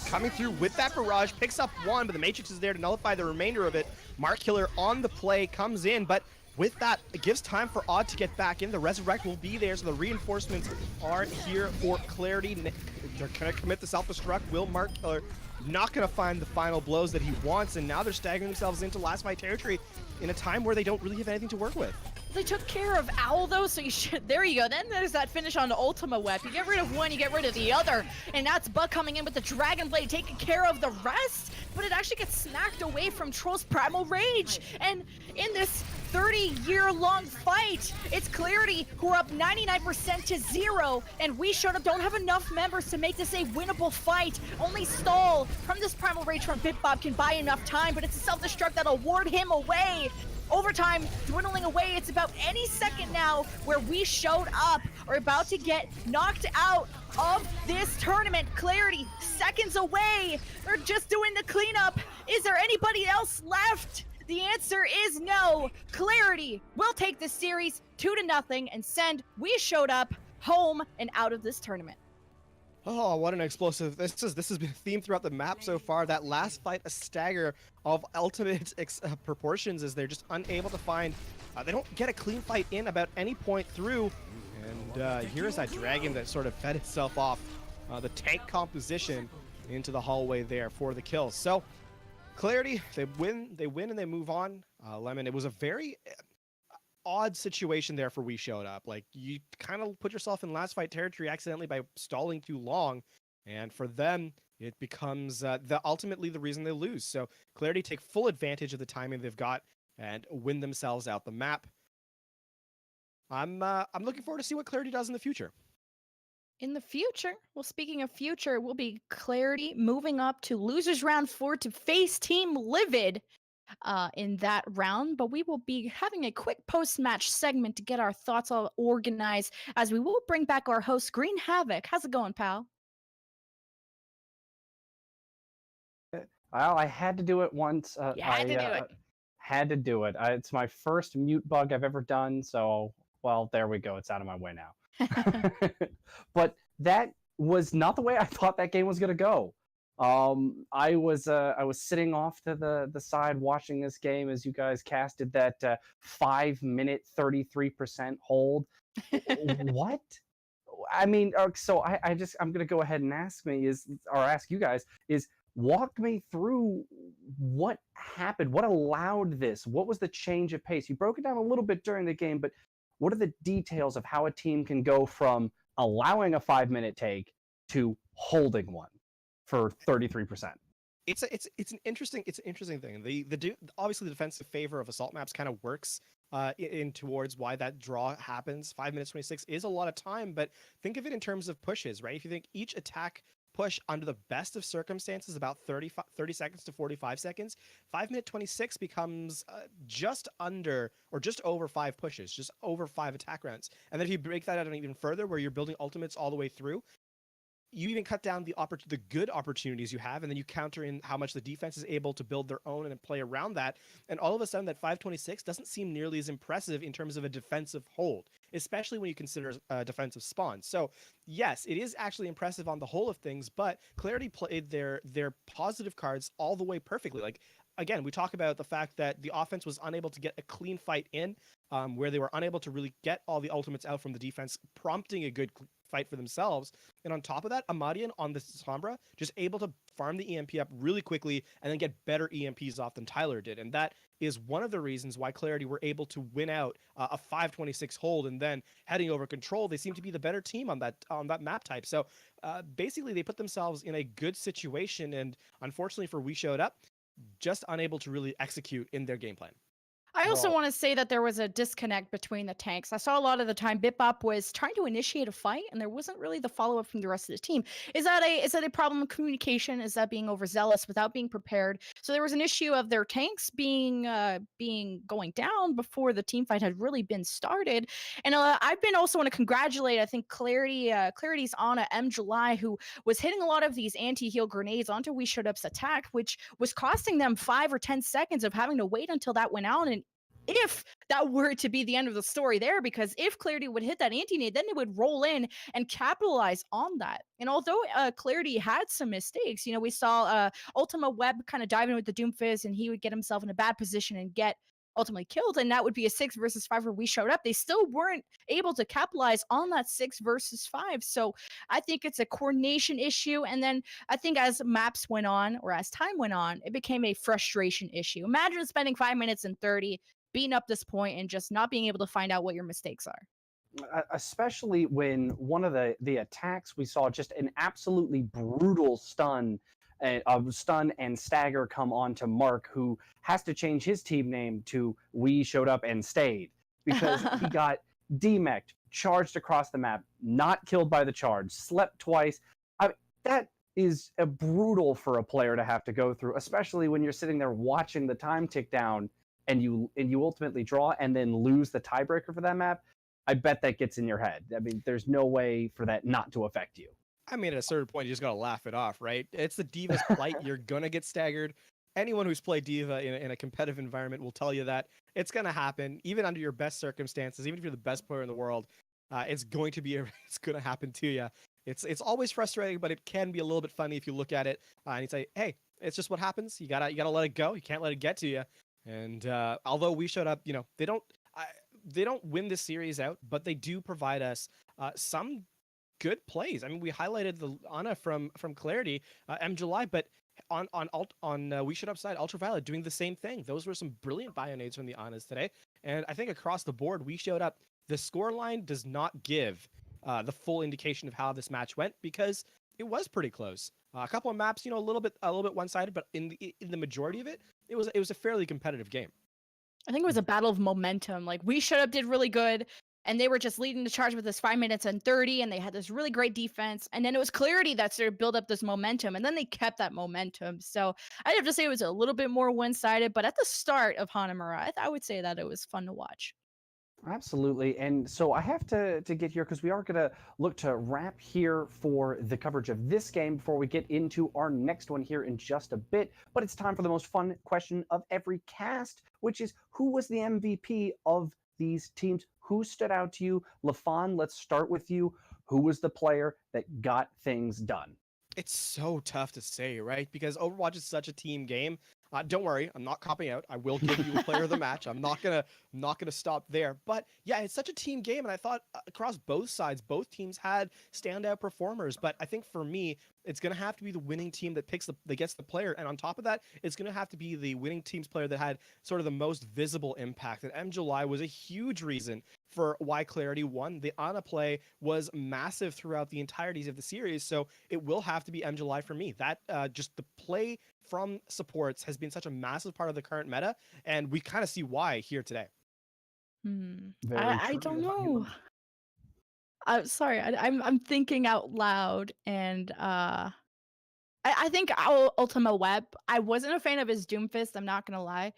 coming through with that barrage, picks up one, but the Matrix is there to nullify the remainder of it. Mark Killer on the play, comes in, but with that, it gives time for Odd to get back in. The Resurrect will be there, so the reinforcements are here for Clarity. They're going to commit the self-destruct. Will Mark Killer not going to find the final blows that he wants, and now they're staggering themselves into last fight territory in a time where they don't really have anything to work with. They took care of Owl, though, so you should... There you go. Then there's that finish on the Ultima Web. You get rid of one, you get rid of the other. And that's Buck coming in with the Dragon Blade, taking care of the rest. But it actually gets smacked away from Troll's Primal Rage. And in this 30-year-long fight, it's Clarity who are up 99% to 0. And We Showed Up don't have enough members to make this a winnable fight. Only Stall from this Primal Rage from Bitbop can buy enough time, but it's a self-destruct that'll ward him away. Overtime dwindling away. It's about any second now where We Showed Up are about to get knocked out of this tournament. Clarity seconds away. They're just doing the cleanup. Is there anybody else left? The answer is no. Clarity will take this series 2-0 and send We Showed Up home and out of this tournament. Oh, what an explosive! This has been a theme throughout the map so far. That last fight, a stagger of ultimate proportions, as they're just unable to find. They don't get a clean fight in about any point through. And here is that dragon that sort of fed itself off the tank composition into the hallway there for the kills. So Clarity, they win, and they move on. Lemon, it was a very odd situation there for We Showed Up. Like, you kind of put yourself in last fight territory accidentally by stalling too long, and for them, it becomes ultimately the reason they lose. So Clarity take full advantage of the timing they've got and win themselves out the map. I'm looking forward to see what Clarity does in the future. In the future, well, speaking of future, it will be Clarity moving up to losers round 4 to face Team Livid in that round. But we will be having a quick post-match segment to get our thoughts all organized, as we will bring back our host Green Havoc. How's it going, pal? Well, I had to do it once. You had to do it. Had to do it. It's my first mute bug I've ever done, so, well, there we go. It's out of my way now. But that was not the way I thought that game was going to go. I was sitting off to the side watching this game as you guys casted that 5-minute 33% hold. What? I mean, so I'm gonna go ahead and ask you guys is, walk me through what happened, what allowed this, what was the change of pace? You broke it down a little bit during the game, but what are the details of how a team can go from allowing a 5-minute take to holding one for 33%? It's an interesting thing. Obviously the defensive favor of assault maps kind of works in towards why that draw happens. 5 minutes 26 is a lot of time, but think of it in terms of pushes, right? If you think each attack push under the best of circumstances about 30 seconds to 45 seconds, 5-minute 26 becomes just under or just over 5 pushes, just over 5 attack rounds. And then if you break that out even further, where you're building ultimates all the way through, you even cut down the good opportunities you have, and then you counter in how much the defense is able to build their own and play around that. And all of a sudden, that 526 doesn't seem nearly as impressive in terms of a defensive hold, especially when you consider defensive spawns. So yes, it is actually impressive on the whole of things, but Clarity played their positive cards all the way perfectly. Like, again, we talk about the fact that the offense was unable to get a clean fight in, where they were unable to really get all the ultimates out from the defense, prompting a good fight for themselves. And on top of that, Amadian on the Sombra just able to farm the EMP up really quickly and then get better EMPs off than Tyler did. And that is one of the reasons why Clarity were able to win out a 526 hold. And then heading over Control, they seem to be the better team on that map type. So basically, they put themselves in a good situation. And unfortunately for We Showed Up, just unable to really execute in their game plan. I also want to say that there was a disconnect between the tanks. I saw a lot of the time Bipop was trying to initiate a fight, and there wasn't really the follow-up from the rest of the team. Is that a problem of communication? Is that being overzealous without being prepared? So there was an issue of their tanks being going down before the team fight had really been started. And I've been also want to congratulate, I think, Clarity's Anna M. July, who was hitting a lot of these anti-heal grenades onto We Showed Up's attack, which was costing them 5 or 10 seconds of having to wait until that went out. And if that were to be the end of the story there, because if Clarity would hit that anti-nade, then they would roll in and capitalize on that. And although Clarity had some mistakes, we saw Ultima Web kind of dive in with the Doomfizz, and he would get himself in a bad position and get ultimately killed, and that would be a 6 versus 5 where We Showed Up. They still weren't able to capitalize on that 6 versus 5. So I think it's a coordination issue. And then I think as maps went on, or as time went on, it became a frustration issue. Imagine spending 5 minutes and 30 beating up this point and just not being able to find out what your mistakes are. Especially when one of the attacks we saw just an absolutely brutal stun and stagger come on to Mark, who has to change his team name to We Showed Up and Stayed, because he got demeched, charged across the map, not killed by the charge, slept twice. That is brutal for a player to have to go through, especially when you're sitting there watching the time tick down and you ultimately draw and then lose the tiebreaker for that map. I bet that gets in your head. I mean, there's no way for that not to affect you. I mean, at a certain point, you just gotta laugh it off, right? It's the Diva's plight. You're gonna get staggered. Anyone who's played Diva in a competitive environment will tell you that it's gonna happen, even under your best circumstances. Even if you're the best player in the world, it's going to happen to you. It's always frustrating, but it can be a little bit funny if you look at it and you say, hey, it's just what happens. You gotta let it go. You can't let it get to you. And although we showed up, they don't win this series out, but they do provide us some good plays. I mean, we highlighted the Ana from Clarity, M July, but on We Should Upside Ultraviolet doing the same thing. Those were some brilliant bio-nades from the Anas today, and I think across the board we showed up. The score line does not give the full indication of how this match went because it was pretty close. A couple of maps, a little bit one-sided, but in the majority of it, it was a fairly competitive game. I think it was a battle of momentum. Like, We Shut Up did really good, and they were just leading the charge with this 5 minutes and 30, and they had this really great defense. And then it was Clarity that started to build up this momentum, and then they kept that momentum. So I'd have to say it was a little bit more one-sided, but at the start of Hanamura, I would say that it was fun to watch. Absolutely. And so I have to get here because we are going to look to wrap here for the coverage of this game before we get into our next one here in just a bit. But it's time for the most fun question of every cast, which is who was the MVP of these teams? Who stood out to you? LaFon, let's start with you. Who was the player that got things done? It's so tough to say, right? Because Overwatch is such a team game. Don't worry, I'm not copping out. I will give you a player of the match. I'm not gonna stop there. But yeah, it's such a team game, and I thought across both sides, both teams had standout performers. But I think for me, it's gonna have to be the winning team that gets the player, and on top of that, it's gonna have to be the winning team's player that had sort of the most visible impact. And M July was a huge reason for why Clarity won. The Ana play was massive throughout the entireties of the series, so it will have to be M July for me. That just the play from supports has been such a massive part of the current meta, and we kind of see why here today. I don't know. I'm sorry. I'm thinking out loud, and I think Ultima Web. I wasn't a fan of his Doomfist. I'm not gonna lie.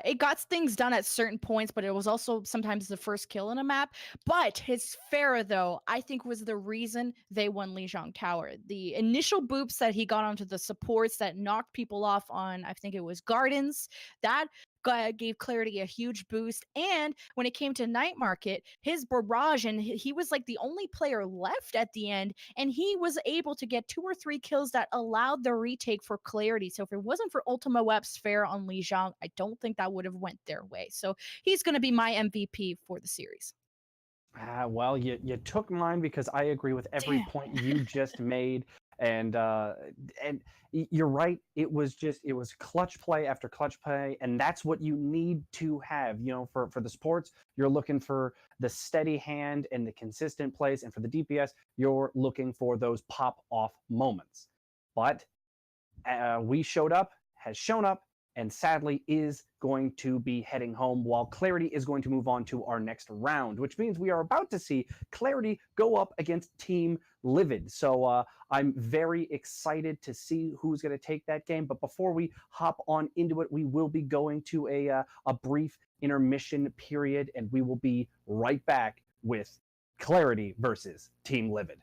It got things done at certain points, but it was also sometimes the first kill in a map. But his Pharah, though, I think was the reason they won Lijiang Tower. The initial boops that he got onto the supports that knocked people off on, I think it was Gardens, that gave Clarity a huge boost. And when it came to Night Market, his barrage, and he was like the only player left at the end, and he was able to get 2 or 3 kills that allowed the retake for Clarity. So if it wasn't for Ultima Web's fair on Lijiang, I don't think that would have went their way. So he's going to be my MVP for the series. Well, you took mine because I agree with every point you just made, and you're right. It was clutch play after clutch play, and that's what you need to have. For the sports, you're looking for the steady hand and the consistent plays, and for the DPS, you're looking for those pop off moments. But We Showed Up has shown up, and sadly is going to be heading home, while Clarity is going to move on to our next round, which means we are about to see Clarity go up against Team Livid. So I'm very excited to see who's going to take that game. But before we hop on into it, we will be going to a brief intermission period, and we will be right back with Clarity versus Team Livid.